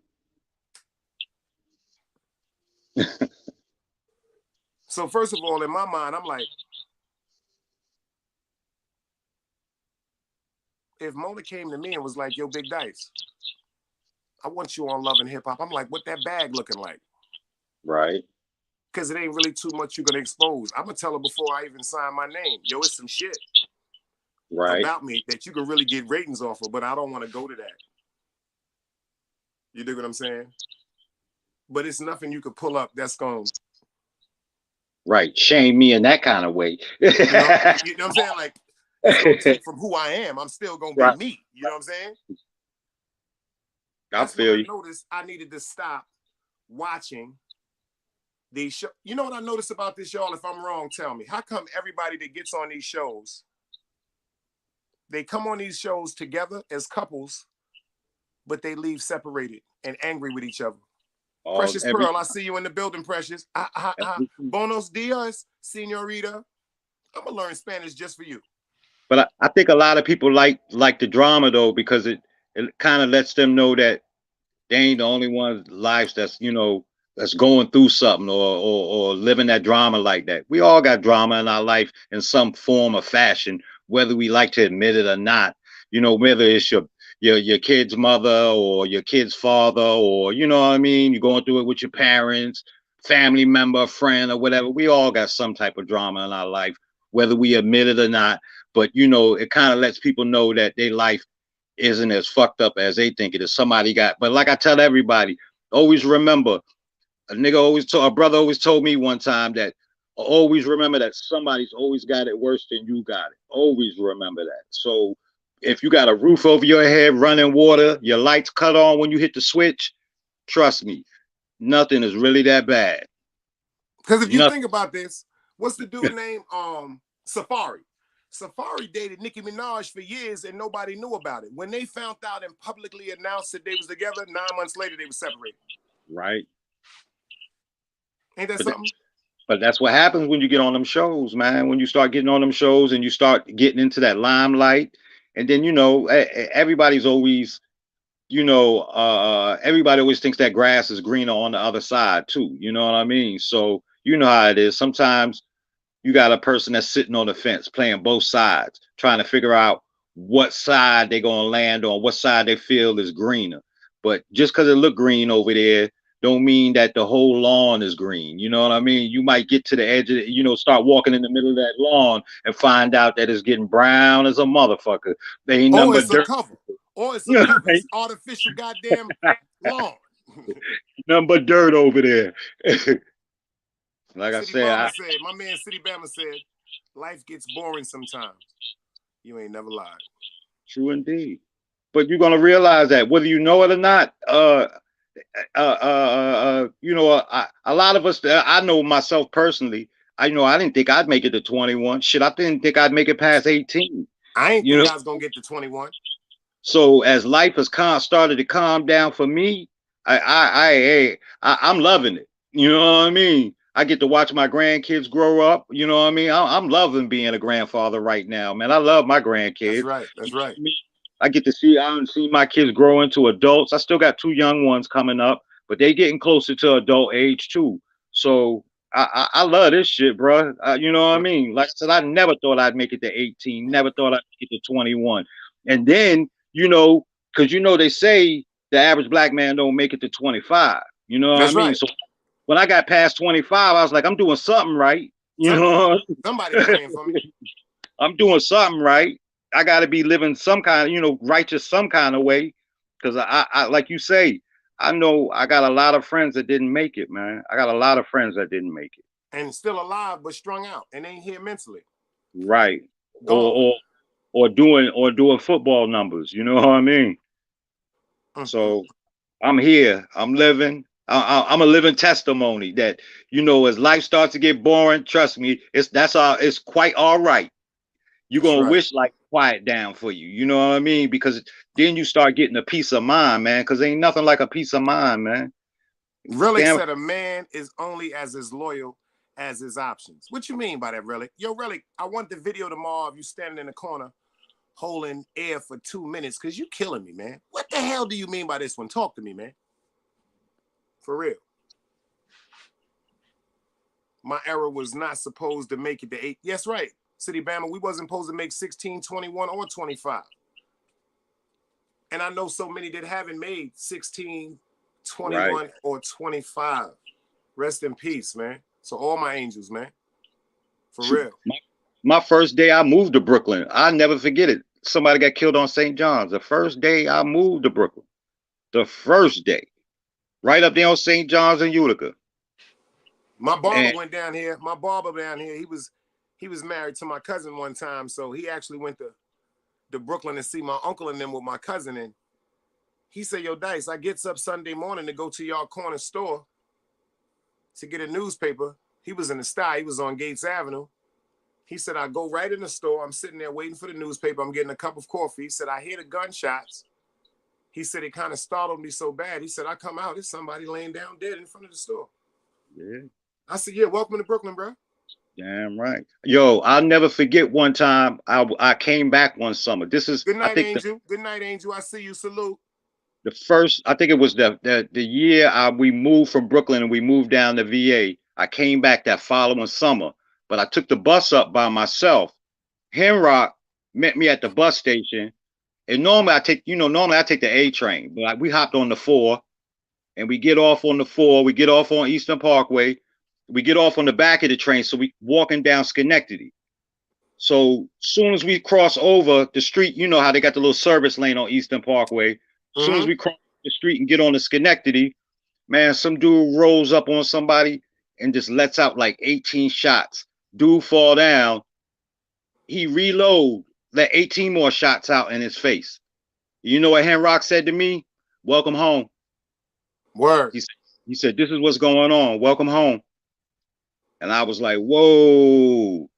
A: So first of all, in my mind, I'm like, if Mona came to me and was like, yo, Big Dice, I want you on Love and Hip Hop, I'm like, what that bag looking like?
B: Right.
A: Because it ain't really too much you're going to expose. I'm going to tell her before I even sign my name, yo, it's some shit about me that you can really get ratings off of, but I don't want to go to that. You dig what I'm saying? But it's nothing you could pull up that's going to...
B: Right. Shame me in that kind of way.
A: You know what I'm saying? Like, it's going to take from who I am. I'm still going to be me. You know what I'm saying?
B: I feel you.
A: I noticed I needed to stop watching these shows. You know what I noticed about this, y'all? If I'm wrong, tell me. How come everybody that gets on these shows, they come on these shows together as couples, but they leave separated and angry with each other? Precious Pearl, I see you in the building, Precious. Buenos dias, señorita. I'm going to learn Spanish just for you.
B: But I think a lot of people like the drama, though, because it kind of lets them know that they ain't the only one's lives that's, you know, that's going through something or living that drama like that. We all got drama in our life in some form or fashion, whether we like to admit it or not. You know, whether it's your kid's mother or your kid's father, or you know what I mean, you're going through it with your parents, family member, friend, or whatever. We all got some type of drama in our life, whether we admit it or not. But you know, it kind of lets people know that their life isn't as fucked up as they think it is. Somebody got, but like I tell everybody, always remember, a brother always told me one time that always remember that somebody's always got it worse than you got it. Always remember that. So if you got a roof over your head, running water, your lights cut on when you hit the switch, trust me, nothing is really that bad.
A: Because if you think about this, what's the dude name? Safari. Safari dated Nicki Minaj for years and nobody knew about it. When they found out and publicly announced that they was together, 9 months later they were separated.
B: Right.
A: Ain't that something?
B: But that's what happens when you get on them shows, man. When you start getting on them shows and you start getting into that limelight, and then you know everybody's always, you know, everybody always thinks that grass is greener on the other side too. You know what I mean? So you know how it is. Sometimes you got a person that's sitting on the fence, playing both sides, trying to figure out what side they're gonna land on, what side they feel is greener. But just because it look green over there, don't mean that the whole lawn is green. You know what I mean? You might get to the edge of it, you know, start walking in the middle of that lawn and find out that it's getting brown as a motherfucker. They ain't nothing but dirt.
A: Cover. Or it's a cover. It's artificial goddamn lawn.
B: Nothing but dirt over there. Like
A: City
B: I
A: said, my man City Bama said, life gets boring sometimes. You ain't never lied.
B: True indeed. But you're gonna realize that whether you know it or not, you know, a lot of us, I know myself personally, I didn't think I'd make it to 21. Shit, I didn't think I'd make it past 18.
A: I ain't think I was gonna get to 21.
B: So as life has started to calm down for me, I'm loving it. You know what I mean? I get to watch my grandkids grow up. You know what I mean? I'm loving being a grandfather right now, man. I love my grandkids.
A: That's right. That's right.
B: I get to see, I see my kids grow into adults. I still got 2 young ones coming up, but they getting closer to adult age too. So I love this shit, bro. You know what I mean? Like I said, I never thought I'd make it to 18. Never thought I'd make it to 21. And then, you know, because you know they say the average black man don't make it to 25. You know what I mean? Right. So when I got past 25, I was like, I'm doing something right. You know,
A: somebody praying for me.
B: I'm doing something right. I got to be living some kind of, you know, righteous some kind of way, because I like you say, I know I got a lot of friends that didn't make it, man. I got a lot of friends that didn't make it,
A: and still alive but strung out and ain't here mentally.
B: Right. Or doing football numbers. You know what I mean? So I'm here. I'm living. I'm a living testimony that, you know, as life starts to get boring, trust me, it's quite all right. You're going to wish life quiet down for you. You know what I mean? Because then you start getting a peace of mind, man, because ain't nothing like a peace of mind, man.
A: Relic said a man is only as loyal as his options. What you mean by that, Relic? Yo, Relic, I want the video tomorrow of you standing in the corner holding air for 2 minutes, because you killing me, man. What the hell do you mean by this one? Talk to me, man. For real. My era was not supposed to make it to 8. Yes, right. City Bama, we wasn't supposed to make 16, 21, or 25. And I know so many that haven't made 16, 21, or 25. Rest in peace, man. So all my angels, man. For real.
B: My first day I moved to Brooklyn, I'll never forget it. Somebody got killed on St. John's. The first day I moved to Brooklyn. The first day. Right up there on St. John's and Utica.
A: My barber went down here. My barber down here, he was married to my cousin one time, so he actually went to Brooklyn to see my uncle and them with my cousin. And he said, yo, Dice, I gets up Sunday morning to go to y'all corner store to get a newspaper. He was in the style. He was on Gates Avenue. He said, I go right in the store. I'm sitting there waiting for the newspaper. I'm getting a cup of coffee. He said, I hear the gunshots. He said, it kind of startled me so bad. He said, I come out, there's somebody laying down dead in front of the store.
B: Yeah.
A: I said, yeah, welcome to Brooklyn, bro.
B: Damn right. Yo, I'll never forget one time I came back one summer. This is
A: good night, Angel. Good night, Angel. I see you. Salute.
B: The first, I think it was the year we moved from Brooklyn and we moved down to VA. I came back that following summer, but I took the bus up by myself. Henrock met me at the bus station, And normally I take, normally I take the A train, but we hopped on the 4, and we get off on the 4. We get off on Eastern Parkway. We get off on the back of the train, so we walking down Schenectady. So soon as we cross over the street, you know how they got the little service lane on Eastern Parkway. As soon as we cross the street and get on the Schenectady, man, some dude rolls up on somebody and just lets out like 18 shots. Dude fall down. He reload, let 18 more shots out in his face. You know what Henrock said to me? Welcome home.
A: Word.
B: He said, this is what's going on. Welcome home. And I was like, whoa.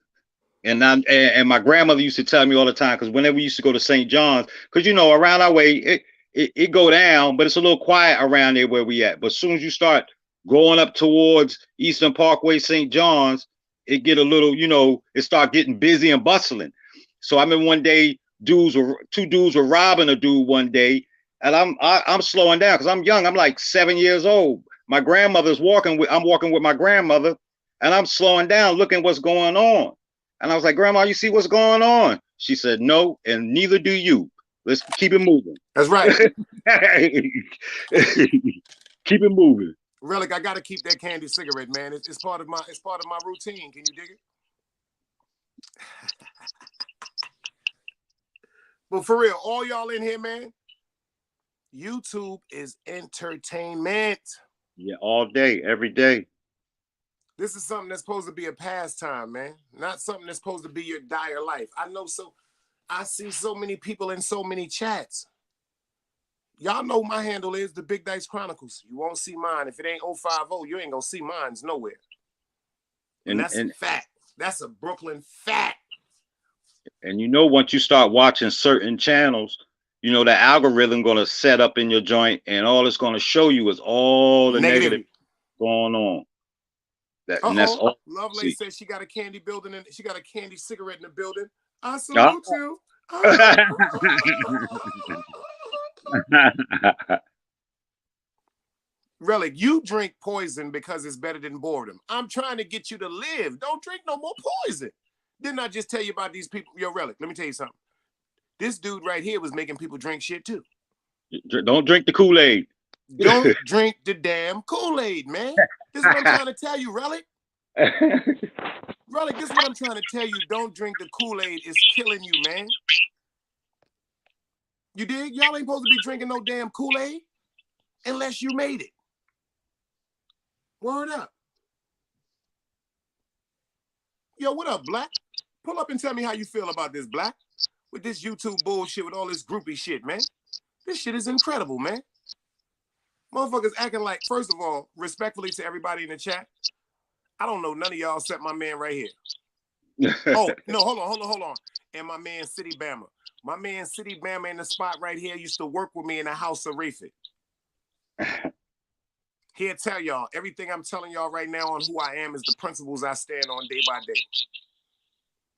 B: And my grandmother used to tell me all the time, because whenever we used to go to St. John's, because around our way, it go down, but it's a little quiet around there where we at. But as soon as you start going up towards Eastern Parkway, St. John's, it get a little, it start getting busy and bustling. So I remember one day, two dudes were robbing a dude one day, and I'm slowing down because I'm young. I'm like 7 years old. My grandmother's I'm walking with my grandmother, and I'm slowing down, looking what's going on. And I was like, Grandma, you see what's going on? She said, no, and neither do you. Let's keep it moving.
A: That's right.
B: Keep it moving.
A: Relic, I gotta keep that candy cigarette, man. It's part of my routine. Can you dig it? But for real, all y'all in here, man, YouTube is entertainment.
B: Yeah, all day, every day.
A: This is something that's supposed to be a pastime, man. Not something that's supposed to be your dire life. I see so many people in so many chats. Y'all know my handle is the Big Dice Chronicles. You won't see mine. If it ain't 050, you ain't gonna see mines nowhere. And that's a fact. That's a Brooklyn fact.
B: And once you start watching certain channels, the algorithm gonna set up in your joint, and all it's gonna show you is all the negative going on. And that's all.
A: Lovely says she got a candy building and she got a candy cigarette in the building. I salute you. Relic, you drink poison because it's better than boredom. I'm trying to get you to live. Don't drink no more poison. Didn't I just tell you about these people? Yo, Relic, let me tell you something. This dude right here was making people drink shit too.
B: Don't drink the Kool-Aid.
A: Don't drink the damn Kool-Aid, man. This is what I'm trying to tell you, Relic. Relic, this is what I'm trying to tell you. Don't drink the Kool-Aid. It's killing you, man. You dig? Y'all ain't supposed to be drinking no damn Kool-Aid unless you made it. Word up. Yo, what up, Black? Pull up and tell me how you feel about this, Black. With this YouTube bullshit, with all this groupie shit, man. This shit is incredible, man. Motherfuckers acting like, first of all, respectfully to everybody in the chat, I don't know none of y'all except my man right here. Oh, no, hold on. And my man City Bama. My man City Bama in the spot right here used to work with me in the house of Rafik. He'll tell y'all, everything I'm telling y'all right now on who I am is the principles I stand on day by day.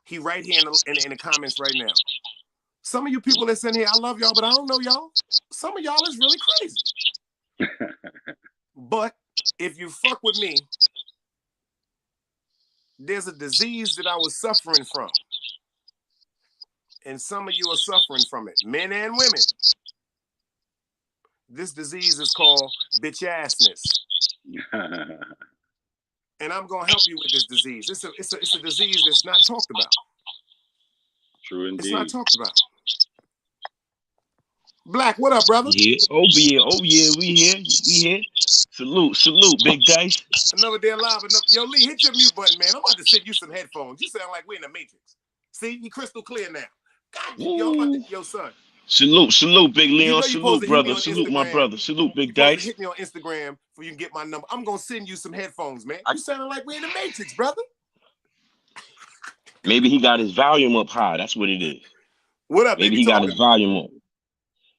A: He right here in the comments right now. Some of you people that's in here, I love y'all, but I don't know y'all. Some of y'all is really crazy. But if you fuck with me, there's a disease that I was suffering from. And some of you are suffering from it, men and women. This disease is called bitch assness. And I'm gonna help you with this disease. It's a disease that's not talked about.
B: True indeed.
A: It's not talked about. Black, what up, brother?
C: Yeah, oh yeah, we here. Salute, Big Dice.
A: Another day alive. Yo, Lee, hit your mute button, man. I'm about to send you some headphones. You sound like we're in the Matrix. See, you crystal clear now. God, yo, son.
C: Salute, Big Leon. Salute, brother.
A: Salute,
C: my brother. Salute, Big
A: Dice.
C: Dice.
A: Hit me on Instagram for you can get my number. I'm gonna send you some headphones, man. You sounding like we're in the Matrix, brother.
C: Maybe he got his volume up high. That's what it is.
A: What up?
C: Maybe he got his volume up.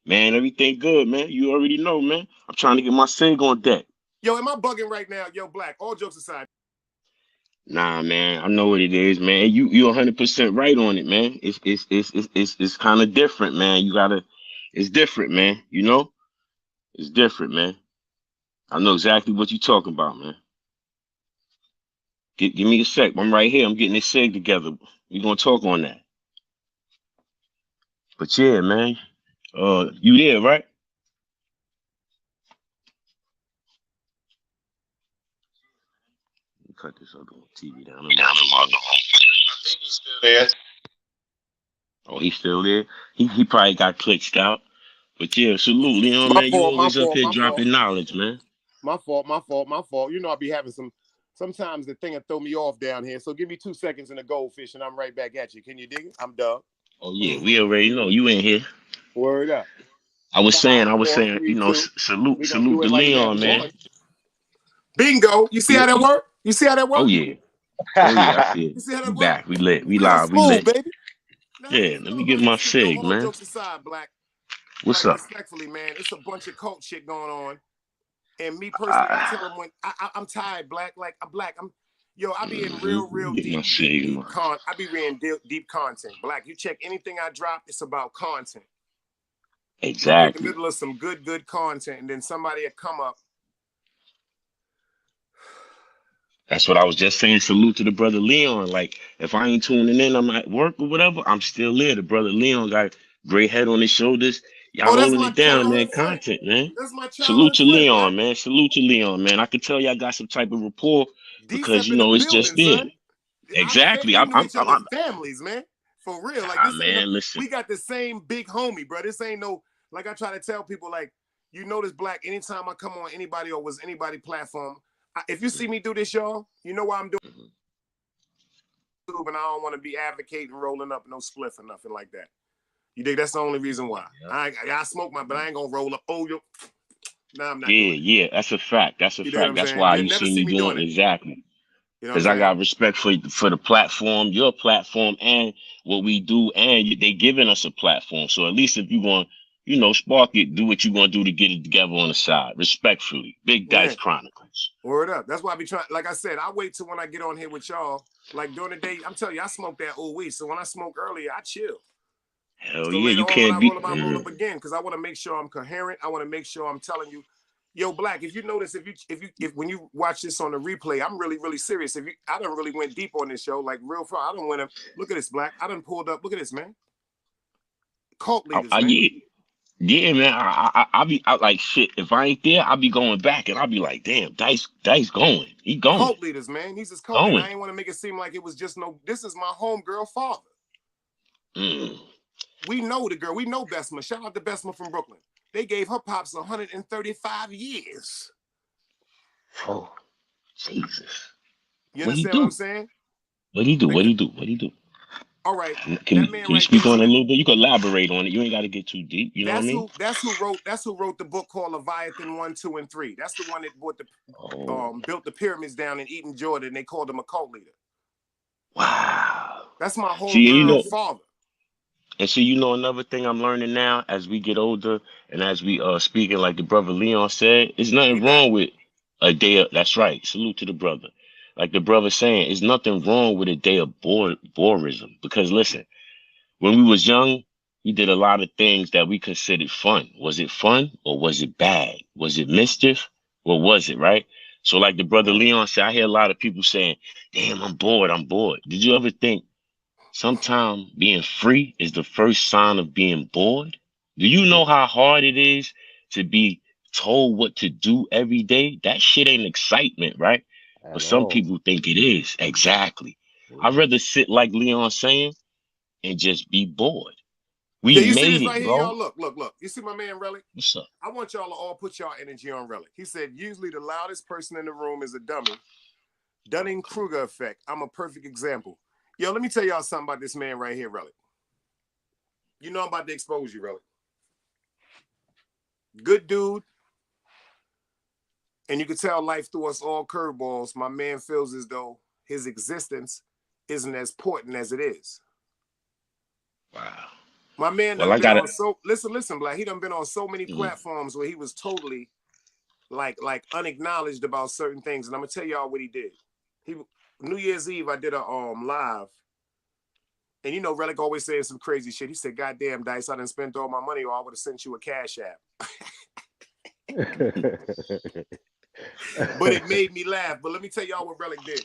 C: Man, everything good, man. You already know, man. I'm trying to get my sig on deck.
A: Yo, am I bugging right now? Yo, Black, all jokes aside.
C: Nah, man. I know what it is, man. You 100% right on it, man. It's kind of different, man. It's different, man. It's different, man. I know exactly what you're talking about, man. Give me a sec. I'm right here. I'm getting this sig together. We're gonna talk on that. But yeah, man. You there, right? Let me cut this other TV down. I'm out the room.
B: I think he's still there.
C: Oh, he's still there. He probably got glitched out. But yeah, salute, Leon,
A: My
C: man. You
A: fault, my
C: always up
A: fault,
C: here
A: my fault.
C: dropping knowledge, man.
A: My fault, my fault, my fault. You know I be having sometimes the thing will throw me off down here. So give me 2 seconds in the goldfish and I'm right back at you. Can you dig it? I'm Doug.
C: Oh yeah, we already know you in here.
A: Word up.
C: I was
A: 5,
C: saying,
A: 4, 3,
C: you know,
A: 2.
C: salute
A: We gonna do
C: to
A: it like that.
C: Leon, man.
A: One. Bingo. You see how that work? You see how that work?
C: Oh yeah, I see
A: You
C: it.
A: see how
C: We
A: that work?
C: back, we lit, we
A: Real
C: live, we
A: smooth,
C: lit.
A: baby. Now,
C: Yeah, let me get my sig,
A: all
C: man.
A: jokes aside, Black.
C: What's
A: like,
C: up?
A: Respectfully, man, it's a bunch of cult shit going on. And me personally, I tell them when I'm tired, Black. Like I'm Black. I be in real deep I be reading deep content. Black, you check anything I drop, it's about content.
C: Exactly.
A: I'll be in the middle of some good content, and then somebody will come up.
C: That's what I was just saying. Salute to the brother Leon. Like, if I ain't tuning in, I'm at work or whatever, I'm still there. The brother Leon got great head on his shoulders. Y'all holding it down, man. Content, man.
A: That's my
C: Salute to Leon,
A: man.
C: man. Salute to Leon, man. I can tell y'all got some type of rapport because you
A: in
C: know
A: the
C: it's just there.
A: son.
C: Exactly.
A: We knew each other's families, man. For real. Like this ain't
C: listen.
A: We got the same big homie, bro. This ain't no, like I try to tell people, like, you know this, Black, anytime I come on anybody or was anybody platform, if you see me do this, y'all, you know why I'm doing and I don't want to be advocating rolling up no spliff or nothing like that. You think that's the only reason why? I smoke but I ain't gonna roll up. Oh, yo. No, I'm not doing it.
C: Yeah, that's a fact. That's a fact. That's why you see me doing it. Exactly. Because I got respect for the platform, your platform, and what we do, and they giving us a platform. So at least if you want, spark it, do what you want to do to get it together on the side. Respectfully, Big Dice Chronicles.
A: Word up. That's why I be trying. Like I said, I wait till when I get on here with y'all. Like during the day, I'm telling you, I smoke that old weed. So when I smoke earlier, I chill.
C: Hell so yeah, you can't be.
A: I roll up again because I want to make sure I'm coherent. I want to make sure I'm telling you. Yo, Black, if you notice, if when you watch this on the replay, I'm really serious. I done really went deep on this show, like real far. I don't want to look at this, Black. I done pulled up. Look at this, man. Cult leaders, man.
C: Yeah, man. I be like shit. If I ain't there, I'll be going back and I'll be like, damn, Dice going. He going.
A: Cult leaders, man. He's just cult. And I ain't want to make it seem like it was just this is my homegirl father. We know the girl. We know Besma. Shout out to Besma from Brooklyn. They gave her pops 135 years.
C: Oh, Jesus.
A: You understand what I'm saying?
C: What'd he do?
A: All right.
C: Can you speak on it a little bit? You can elaborate on it. You ain't got to get too deep. You know what I mean?
A: That's who wrote the book called Leviathan 1, 2, and 3. That's the one that built the pyramids down in Eden, Jordan. They called him a cult leader.
C: Wow.
A: That's my whole father.
C: And so another thing I'm learning now as we get older and as we speaking like the brother Leon said, there's nothing wrong with a day of, that's right. Salute to the brother. Like the brother saying, there's nothing wrong with a day of borism. Because listen, when we was young, we did a lot of things that we considered fun. Was it fun or was it bad? Was it mischief? What was it, right? So like the brother Leon said, I hear a lot of people saying, damn, I'm bored. Did you ever think sometimes being free is the first sign of being bored? Do you know how hard it is to be told what to do every day? That shit ain't excitement, right? But some people think it is. Exactly. I'd rather sit like Leon saying and just be bored. We
A: you
C: made
A: see this
C: it,
A: right
C: bro.
A: Here, y'all? Look. You see my man Relic?
C: What's up?
A: I want y'all to all put y'all energy on Relic. He said, usually the loudest person in the room is a dummy. Dunning-Kruger effect. I'm a perfect example. Yo, let me tell y'all something about this man right here, Relic. You know I'm about to expose you, Relic. Good dude. And you can tell life threw us all curveballs. My man feels as though his existence isn't as important as it is.
C: Wow.
A: My man done been on listen, Black. He done been on so many platforms where he was totally like unacknowledged about certain things. And I'm gonna tell y'all what he did. New Year's Eve, I did a live. And Relic always saying some crazy shit. He said, "Goddamn, Dice, I done spent all my money, or I would have sent you a Cash App." But it made me laugh. But let me tell y'all what Relic did.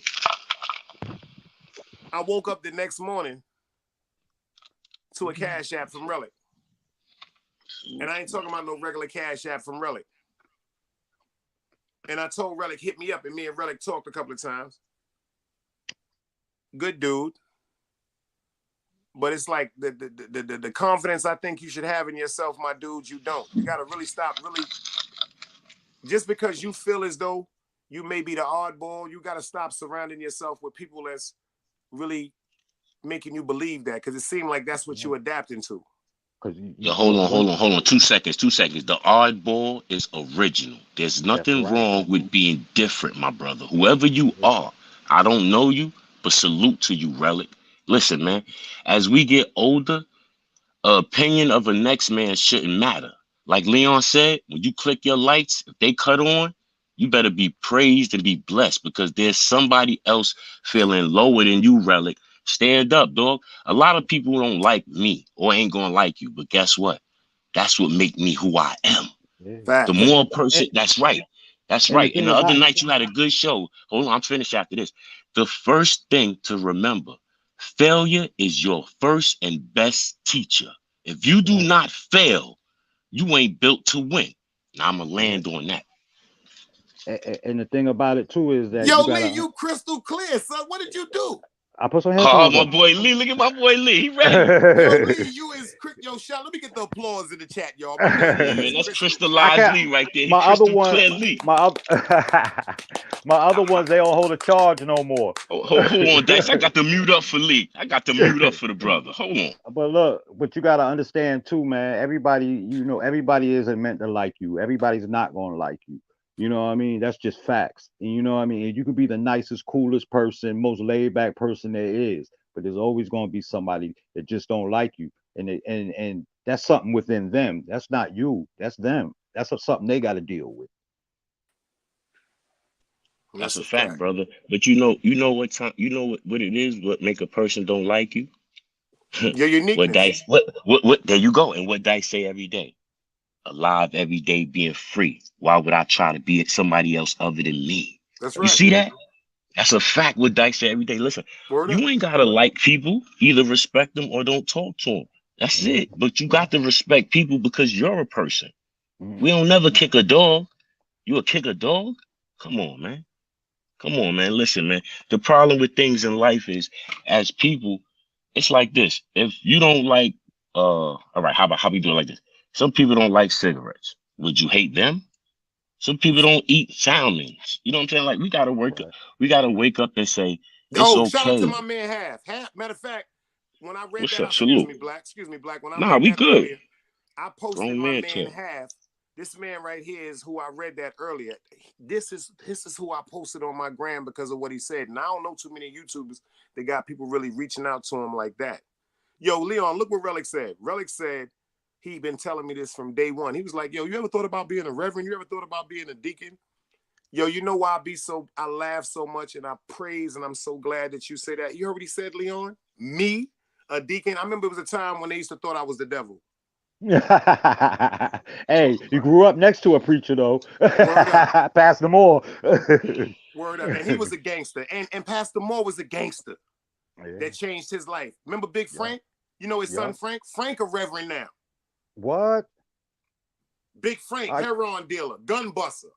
A: I woke up the next morning to a Cash App from Relic. And I ain't talking about no regular Cash App from Relic. And I told Relic, hit me up, and me and Relic talked a couple of times. Good dude. But it's like the confidence I think you should have in yourself, my dude, you don't. You got to really stop, just because you feel as though you may be the oddball, you got to stop surrounding yourself with people that's really making you believe that, because it seemed like that's what you're adapting to.
C: Yo, hold on. 2 seconds. The oddball is original. There's nothing wrong with being different, my brother. Whoever you are, I don't know you, but salute to you, Relic. Listen, man, as we get older, opinion of a next man shouldn't matter. Like Leon said, when you click your lights, if they cut on, you better be praised and be blessed, because there's somebody else feeling lower than you, Relic. Stand up, dog. A lot of people don't like me or ain't gonna like you, but guess what? That's what make me who I am.
A: Fact.
C: The more person, that's right. That's right. And the other
B: about-
C: night you had a good show. Hold on, I'm finished after this. The first thing to remember, failure is your first and best teacher. If you do not fail, you ain't built to win. Now I'm gonna land on that.
B: And the thing about it too is that
A: Yo,
B: you gotta,
A: Lee, you crystal clear, son. What did you do?
B: I put some
C: Oh,
B: headphones
C: my
B: on.
C: boy Lee, look at my boy Lee. He ready.
A: Yo, Lee, you is yo, shout. Let me get the applause in the chat, y'all. My man,
C: Yeah,
A: Lee
C: man,
A: is
C: that's
A: crystal.
C: crystallized Lee right there. He
B: My other
C: crystal
B: one,
C: clear Lee.
B: my other ones, they don't hold a charge no more.
C: Hold on, Dice. I got to mute up for Lee. I got to mute up for the brother. Hold on.
B: But look, but you gotta understand too, man. Everybody isn't meant to like you. Everybody's not gonna like you. You know what I mean? That's just facts. And you know what I mean? And you could be the nicest, coolest person, most laid back person there is, but there's always gonna be somebody that just don't like you. And that's something within them. That's not you. That's them. That's something they gotta deal with.
C: That's a fact, brother. But you know what time, what it is, what make a person don't like you?
A: Your uniqueness.
C: What Dice, what, there you go. And what Dice say every day. Alive every day, being free. Why would I try to be somebody else other than me?
A: That's right.
C: You see that? That's a fact. What Dice say every day. Listen, you ain't gotta like people. Either respect them or don't talk to them. That's it. But you got to respect people because you're a person. We don't never kick a dog. You will kick a dog? Come on, man. Come on, man. Listen, man. The problem with things in life is, as people, it's like this. If you don't like, all right, how we do it like this? Some people don't like cigarettes. Would you hate them? Some people don't eat salmons. You know what I'm saying? Like we gotta wake up and say, it's okay.
A: Shout out to my man Half. Matter of fact, when I read that,
C: Salute.
A: excuse me, Black. When I read
C: we
A: that
C: good.
A: earlier, I posted my man Half. This man right here is who I read that earlier. This is who I posted on my gram because of what he said. And I don't know too many YouTubers that got people really reaching out to him like that. Yo, Leon, look what Relic said. Relic said he'd been telling me this from day one. He was like, yo, you ever thought about being a reverend? You ever thought about being a deacon? Yo, you know why I laugh so much and I praise and I'm so glad that you say that. You heard what he said, Leon? Me, a deacon. I remember it was a time when they used to thought I was the devil.
B: Hey, you grew up next to a preacher though. Pastor Moore.
A: Word up. And he was a gangster. And Pastor Moore was a gangster that changed his life. Remember Big Frank? You know his son Frank? Frank a reverend now.
B: What?
A: Big Frank, heroin dealer, gun buster.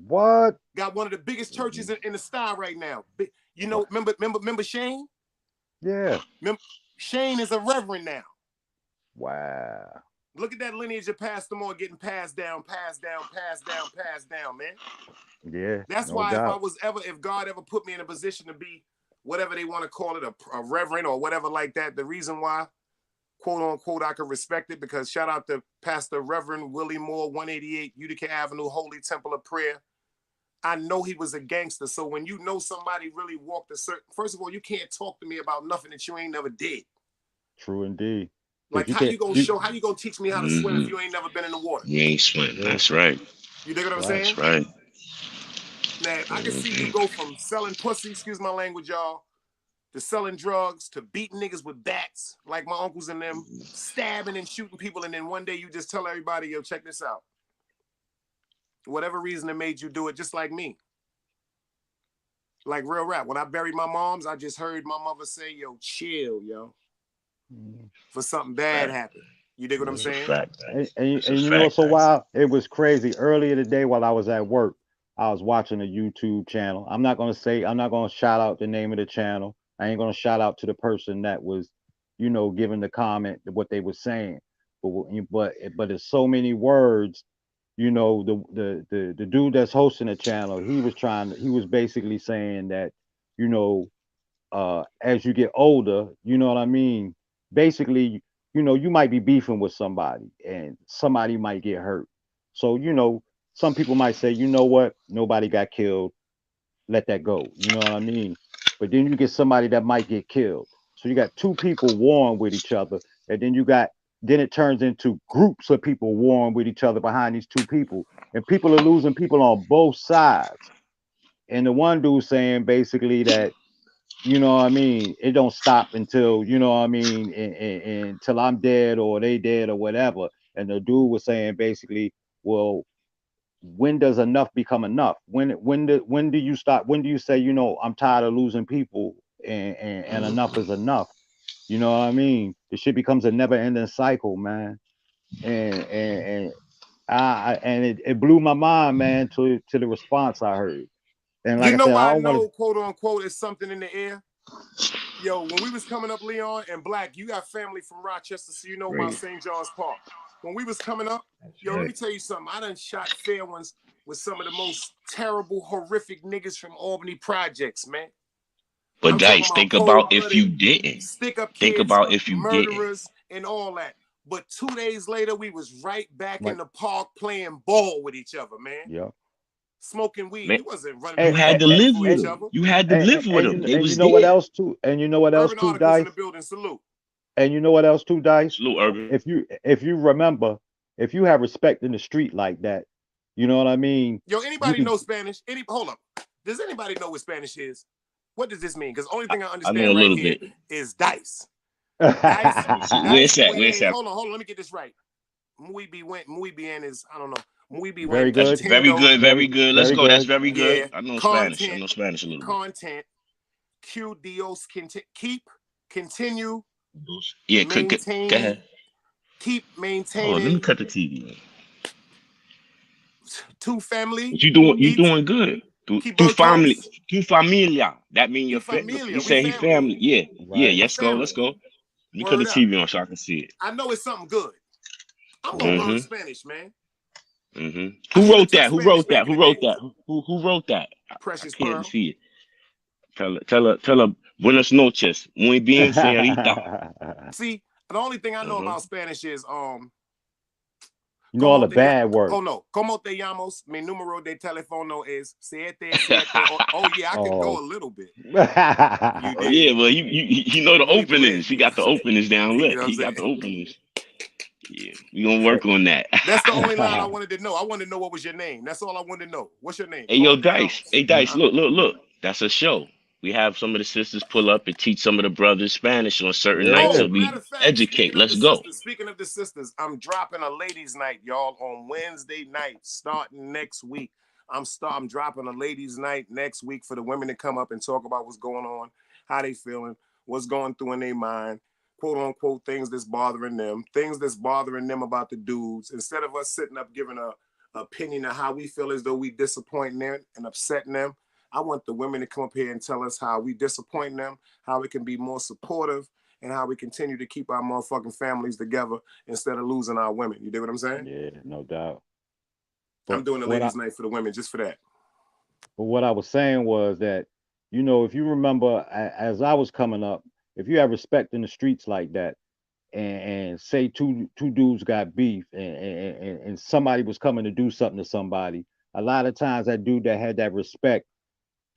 B: What?
A: Got one of the biggest churches in the star right now. You know, remember Shane?
B: Yeah.
A: Shane is a reverend now.
B: Wow.
A: Look at that lineage of Pastor Moore getting passed down, man.
B: Yeah.
A: That's why if God ever put me in a position to be whatever they want to call it, a reverend or whatever like that, the reason why, quote unquote, I can respect it, because shout out to Pastor Reverend Willie Moore, 188 Utica Avenue, Holy Temple of Prayer. I know he was a gangster. So when you know somebody really walked a certain, first of all, you can't talk to me about nothing that you ain't never did.
B: True indeed.
A: Like how you gonna teach me how to swim if you ain't never been in the water?
C: You ain't swim. That's right.
A: You dig what I'm saying?
C: That's right.
A: Now I can see you go from selling pussy, excuse my language, y'all, to selling drugs, to beating niggas with bats, like my uncles and them, stabbing and shooting people, and then one day you just tell everybody, yo, check this out. Whatever reason that made you do it, just like me. Like real rap. When I buried my moms, I just heard my mother say, yo, chill, yo. For something bad happened. You dig what I'm
C: That's a
A: saying?
C: fact, man. That's a
B: And you know what's
C: fact,
B: so
C: man.
B: wild? It was crazy. Earlier today while I was at work, I was watching a YouTube channel. I'm not gonna shout out the name of the channel. I ain't gonna shout out to the person that was, giving the comment what they were saying. But it's so many words. The dude that's hosting the channel, he was basically saying that, you know, as you get older, you know what I mean? Basically, you might be beefing with somebody and somebody might get hurt. So, some people might say, you know what? Nobody got killed. Let that go. You know what I mean? But then you get somebody that might get killed. So you got two people warring with each other. And then it turns into groups of people warring with each other behind these two people. And people are losing people on both sides. And the one dude saying basically that, what I mean, it don't stop until, what I mean, until I'm dead or they dead or whatever. And the dude was saying basically, well, when does enough become enough? When do you stop? When do you say, I'm tired of losing people and enough is enough? You know what I mean? The shit becomes a never ending cycle, man. And it blew my mind, man, to the response I heard. And
A: You
B: like I
A: know
B: said, I
A: why I
B: don't want
A: know, quote unquote, is something in the air? Yo, when we was coming up, Leon and Black, you got family from Rochester, so you know about
C: Right.
A: St. John's Park. When we was coming up, yo, let me tell you something. I done shot fair ones with some of the most terrible, horrific niggas from Albany projects, man.
C: But
A: I'm talking
C: Dice,
A: about
C: think about if
A: cold-blooded,
C: you didn't.
A: stick-up
C: Think
A: kids,
C: about if you didn't.
A: murderers, and all that. But 2 days later, we was right back in
B: like,
A: the park playing ball with each other, man.
B: yeah.
A: Smoking weed.
C: Man,
A: We wasn't running
C: you
B: And,
A: around
C: had
B: and,
C: to
A: looking
C: live
A: for
C: with
A: each
C: them.
A: other.
C: You had to live with them. They
B: you
C: was
B: know what
C: there.
B: else too? And you know what else
A: Urban
B: too,
A: Articles in
B: Dice?
A: the building. Salute.
B: And you know what else too, Dice?
C: Salute Urban.
B: If you remember, if you have respect in the street like that, you know what I mean?
A: Yo,
B: You
A: anybody
B: could
A: know Spanish? Hold up. Does anybody know what Spanish is? What does this mean? Because the only thing I
C: I know a
A: understand right
C: little
A: here
C: bit.
A: is dice. Dice,
C: Let me see. Where's
A: dice
C: that?
A: muy
C: Where's
A: bien.
C: that?
A: Hold on. Let me get this right. Muy bien is, I don't know. Muy
B: Very
A: bien
C: That's
B: good.
C: very
A: entiendo.
C: good. Very good. Let's
B: Very
C: go. That's
B: good.
C: very good.
A: Yeah.
C: I know Spanish. I
A: Content,
C: know Spanish a little bit.
A: content. Q Dios, keep, continue,
C: Yeah, go
A: maintain,
C: ahead.
A: keep
C: Oh, let me
A: maintaining.
C: cut the TV.
A: To family,
C: But you
A: eat,
C: doing good.
A: keep
C: Tu family,
A: burgos,
C: tu familia. That mean
A: tu
C: your
A: familia.
C: he
A: We
C: said he
A: family.
C: family. Yeah, yeah.
B: Right.
A: We
C: Let's go. Let's
A: family.
C: go. Let me cut the
A: Word up.
C: TV on so I can see it.
A: I know it's something good. I'm gonna learn
C: Mm-hmm.
A: Spanish, man.
C: Mm-hmm.
A: I
C: Who
A: should have
C: wrote
A: took
C: that? Who
A: Spanish
C: wrote that?
A: back in
C: Who
A: the
C: wrote
A: day.
C: that? Who wrote that? I
A: Precious
C: can't
A: Pearl.
C: see it. Tell her. Buenas noches. Muy bien, señorita.
A: See, the only thing I know
C: Uh-huh.
A: about Spanish is
B: You know all
A: como
B: the
A: te
B: bad
A: oh
B: words.
A: no, como te llamos? Mi número de teléfono es siete siete. Oh yeah, I can go
B: Oh.
A: a little bit. You
C: Oh yeah,
A: dig?
C: well you know the
A: Muy
C: openings. He
A: bien.
C: got the openings down.
A: You
C: Look,
A: know what I'm
C: he got
A: saying?
C: the openings. Yeah, we gonna work on that.
A: That's the only line I wanted to know. I wanted to know what was your name. That's all I wanted to know. What's your name?
C: Hey yo,
A: Como te
C: Dice.
A: llamas?
C: Hey Dice, look. That's a show. We have some of the sisters pull up and teach some of the brothers Spanish on certain nights,
B: Yeah.
C: so
A: Oh,
C: we
A: matter of fact,
C: educate. Let's go.
A: speaking of the sisters, I'm dropping a ladies' night, y'all, on Wednesday night, starting next week. I'm dropping a ladies' night next week for the women to come up and talk about what's going on, how they feeling, what's going through in their mind, quote unquote, things that's bothering them about the dudes. Instead of us sitting up giving a opinion of how we feel as though we disappointing them and upsetting them, I want the women to come up here and tell us how we disappoint them, how we can be more supportive, and how we continue to keep our motherfucking families together instead of losing our women. You dig what I'm saying?
B: Yeah, no doubt.
A: I'm
B: But
A: doing a
B: what I
A: ladies' night for the women just for that.
B: but what I was saying was that, if you remember as I was coming up, if you have respect in the streets like that, and say two dudes got beef and somebody was coming to do something to somebody, a lot of times that dude that had that respect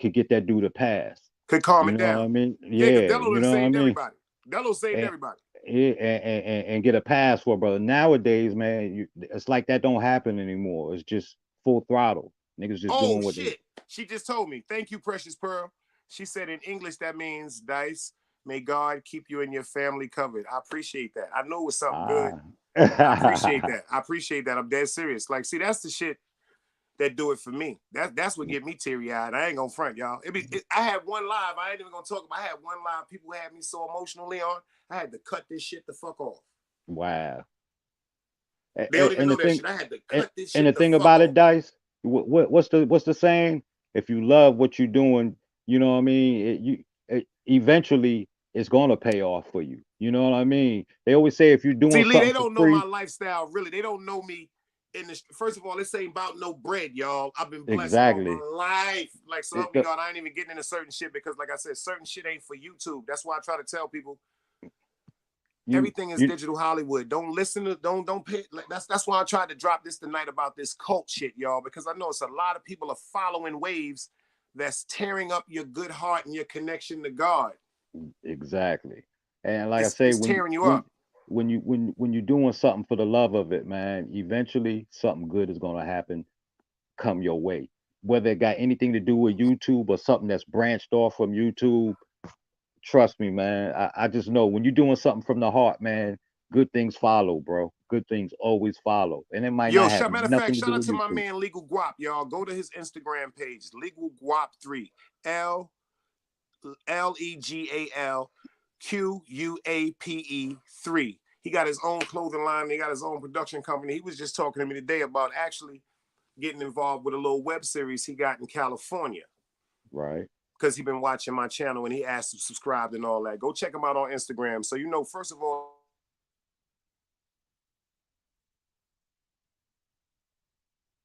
B: could get that dude a pass.
A: Could calm
B: You
A: it
B: know what
A: down.
B: I mean?
A: Yeah, because
B: Yeah,
A: Dello
B: you
A: done
B: know what I
A: saved
B: mean?
A: everybody. Dello saved
B: And,
A: everybody.
B: and get a pass for it, brother. Nowadays, man, it's like that don't happen anymore. It's just full throttle. Niggas just
A: Oh
B: doing what they.
A: shit. She just told me. Thank you, Precious Pearl. She said in English that means Dice. May God keep you and your family covered. I appreciate that. I know it was something good. I appreciate
B: Ah.
A: that. I appreciate that. I'm dead serious. Like, see, that's the shit that do it for me. That's what get me teary eyed. I ain't gonna front, y'all. I had one live. I ain't even gonna talk about. I had one live. People had me so emotionally on. I had to cut this shit the fuck off.
B: Wow. A-
A: They don't
B: a-
A: even
B: And
A: know
B: the
A: that
B: thing,
A: shit. I had to
B: and,
A: cut this
B: and
A: shit
B: the
A: the
B: thing
A: fuck
B: about it,
A: off.
B: Dice, what's the saying? If you love what you're doing, you know what I mean. Eventually, it's gonna pay off for you. You know what I mean? They always say if you're
A: See,
B: doing
A: Lee, they
B: something for
A: don't know
B: free,
A: my lifestyle, really. They don't know me in the first of all, this ain't about no bread, y'all. I've been blessed all
B: exactly.
A: my life. Like, so help
B: It,
A: me God, I ain't even getting into certain shit because, like I said, certain shit ain't for YouTube. That's why I try to tell people
B: you
A: everything is
B: you
A: digital Hollywood. Don't listen to don't pay. Like, that's why I tried to drop this tonight about this cult shit, y'all, because I know it's a lot of people are following waves that's tearing up your good heart and your connection to God.
B: exactly. And like I
A: It's
B: say,
A: it's
B: when
A: tearing you up.
B: when you're doing something for the love of it, man, eventually something good is gonna happen come your way. Whether it got anything to do with YouTube or something that's branched off from YouTube, trust me, man. I just know when you're doing something from the heart, man, good things follow, bro. Good things always follow. And it might
A: Yo,
B: not have
A: matter of fact,
B: nothing to
A: shout
B: do
A: out
B: with
A: to my
B: YouTube.
A: man Legal Guap, y'all. Go to his Instagram page, Legal Guap 3, LEGALQUAPE 3. He got his own clothing line. He got his own production company. He was just talking to me today about actually getting involved with a little web series he got in California
B: Right.
A: because he been watching my channel and he asked to subscribe and all that. Go check him out on Instagram. So, first of all,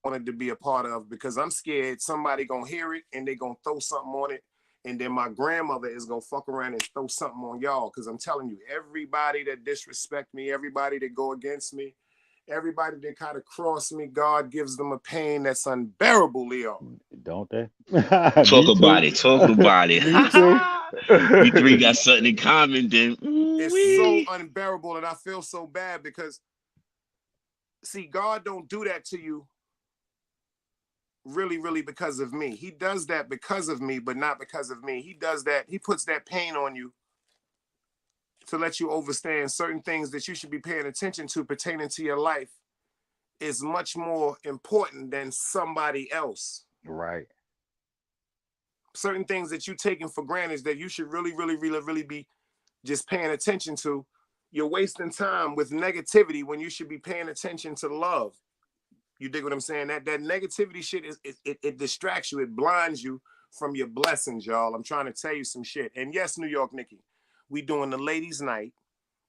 A: wanted to be a part of because I'm scared somebody gonna hear it and they gonna throw something on it, and then my grandmother is gonna fuck around and throw something on y'all. Because I'm telling you, everybody that disrespect me, everybody that go against me, everybody that kind of cross me, God gives them a pain that's unbearable, Leo.
B: Don't they?
C: Talk
B: Me
C: about
B: too.
C: it. Talk about it.
B: Me too.
C: We three got something in common then.
A: It's so unbearable, and I feel so bad because, see, God don't do that to you really, really because of me. He does that because of me, but not because of me. He does that. He puts that pain on you to let you understand certain things that you should be paying attention to pertaining to your life is much more important than somebody else.
B: Right.
A: Certain things that you're taking for granted that you should really, really, really, really be just paying attention to. You're wasting time with negativity when you should be paying attention to love. You dig what I'm saying? That negativity shit it distracts you. It blinds you from your blessings, y'all. I'm trying to tell you some shit. And yes, New York Nikki, we doing the ladies' night.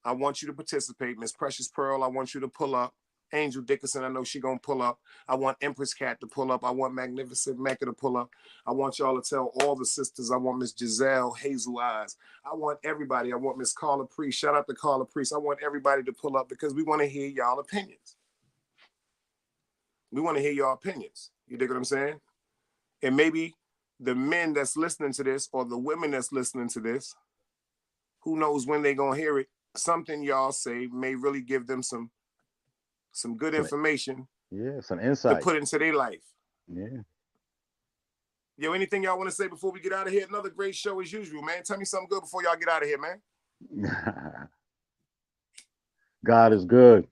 A: I want you to participate. Miss Precious Pearl, I want you to pull up. Angel Dickinson, I know she gonna pull up. I want Empress Cat to pull up. I want Magnificent Mecca to pull up. I want y'all to tell all the sisters. I want Miss Giselle Hazel Eyes. I want everybody. I want Miss Carla Priest. Shout out to Carla Priest. I want everybody to pull up because we want to hear y'all opinions. We want to hear your opinions. You dig what I'm saying? And maybe the men that's listening to this or the women that's listening to this, who knows when they're going to hear it, something y'all say may really give them some good information.
B: Yeah, some
A: to
B: insight.
A: put into their life.
B: Yeah.
A: Yo, anything y'all want to say before we get out of here? Another great show as usual, man. Tell me something good before y'all get out of here, man.
B: God is good.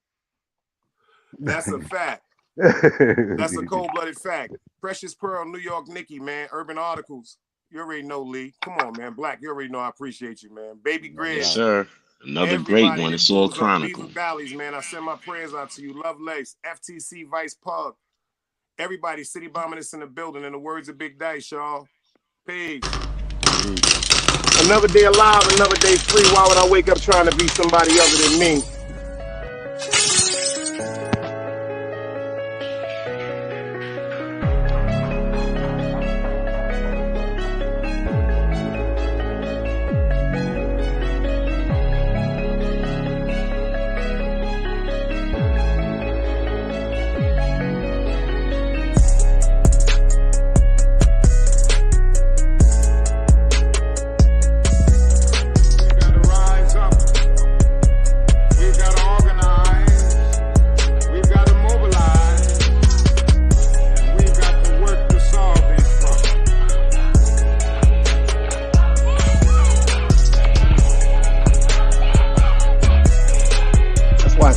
A: That's a fact. That's a cold-blooded fact. Precious Pearl, New York Nikki, man. Urban Articles. You already know, Lee. Come on, man. Black, you already know I appreciate you, man. Baby Grizz.
C: Yes, sir. Another
A: Everybody
C: great one.
A: that
C: It's all
A: moves up Beaver
C: chronicle.
A: Valleys, man. I send my prayers out to you. Love Lace, FTC Vice Pug. Everybody, City Bombing is in the building. In the words of Big Dice, y'all. Peace. Another day alive, another day free. Why would I wake up trying to be somebody other than me?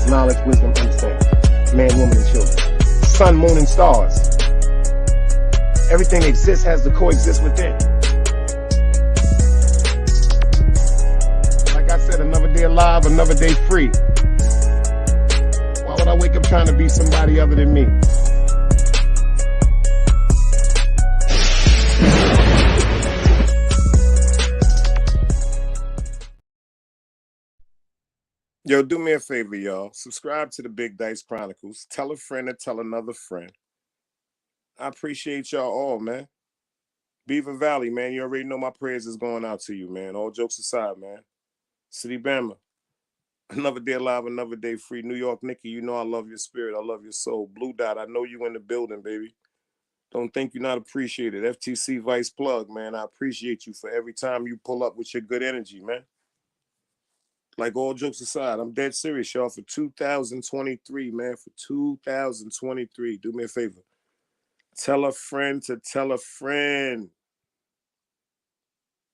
A: Knowledge, wisdom, understanding. Man, woman, and children. Sun, moon, and stars. Everything that exists has to coexist within. Like I said, another day alive, another day free. Why would I wake up trying to be somebody other than me? Yo, do me a favor, y'all. Subscribe to the Big Dice Chronicles. Tell a friend to tell another friend. I appreciate y'all all, man. Beaver Valley, man, you already know my prayers is going out to you, man. All jokes aside, man. City Bama, another day alive, another day free. New York, Nikki, you know I love your spirit. I love your soul. Blue Dot, I know you in the building, baby. Don't think you're not appreciated. FTC Vice Plug, man, I appreciate you for every time you pull up with your good energy, man. Like, all jokes aside, I'm dead serious, y'all, for 2023, man, for 2023. Do me a favor. Tell a friend to tell a friend.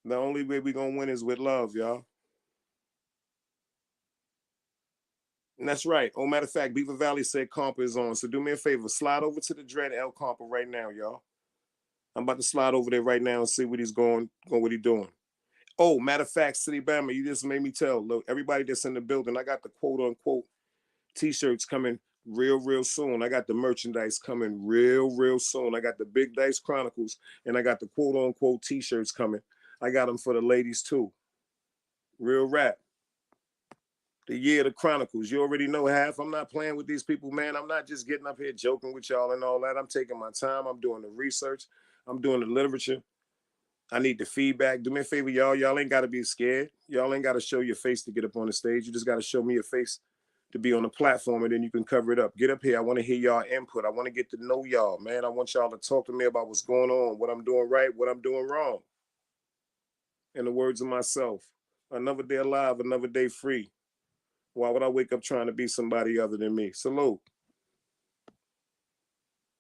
A: The only way we're going to win is with love, y'all. And that's right. Oh, matter of fact, Beaver Valley said Compa is on. So do me a favor. Slide over to the Dread L Compa right now, y'all. I'm about to slide over there right now and see what he's what he's doing. Oh, matter of fact, City Bama, you just made me tell. Look, everybody that's in the building, I got the quote-unquote T-shirts coming real soon. I got the merchandise coming real soon. I got the Big Dice Chronicles, and I got the quote-unquote T-shirts coming. I got them for the ladies, too. Real rap. The year of the Chronicles. You already know half. I'm not playing with these people, man. I'm not just getting up here joking with y'all and all that. I'm taking my time. I'm doing the research. I'm doing the literature. I need the feedback. Do me a favor, y'all. Y'all ain't got to be scared. Y'all ain't got to show your face to get up on the stage. You just got to show me your face to be on the platform, and then you can cover it up. Get up here. I want to hear y'all input. I want to get to know y'all, man. I want y'all to talk to me about what's going on, what I'm doing right, what I'm doing wrong. In the words of myself, another day alive, another day free. Why would I wake up trying to be somebody other than me? Salute.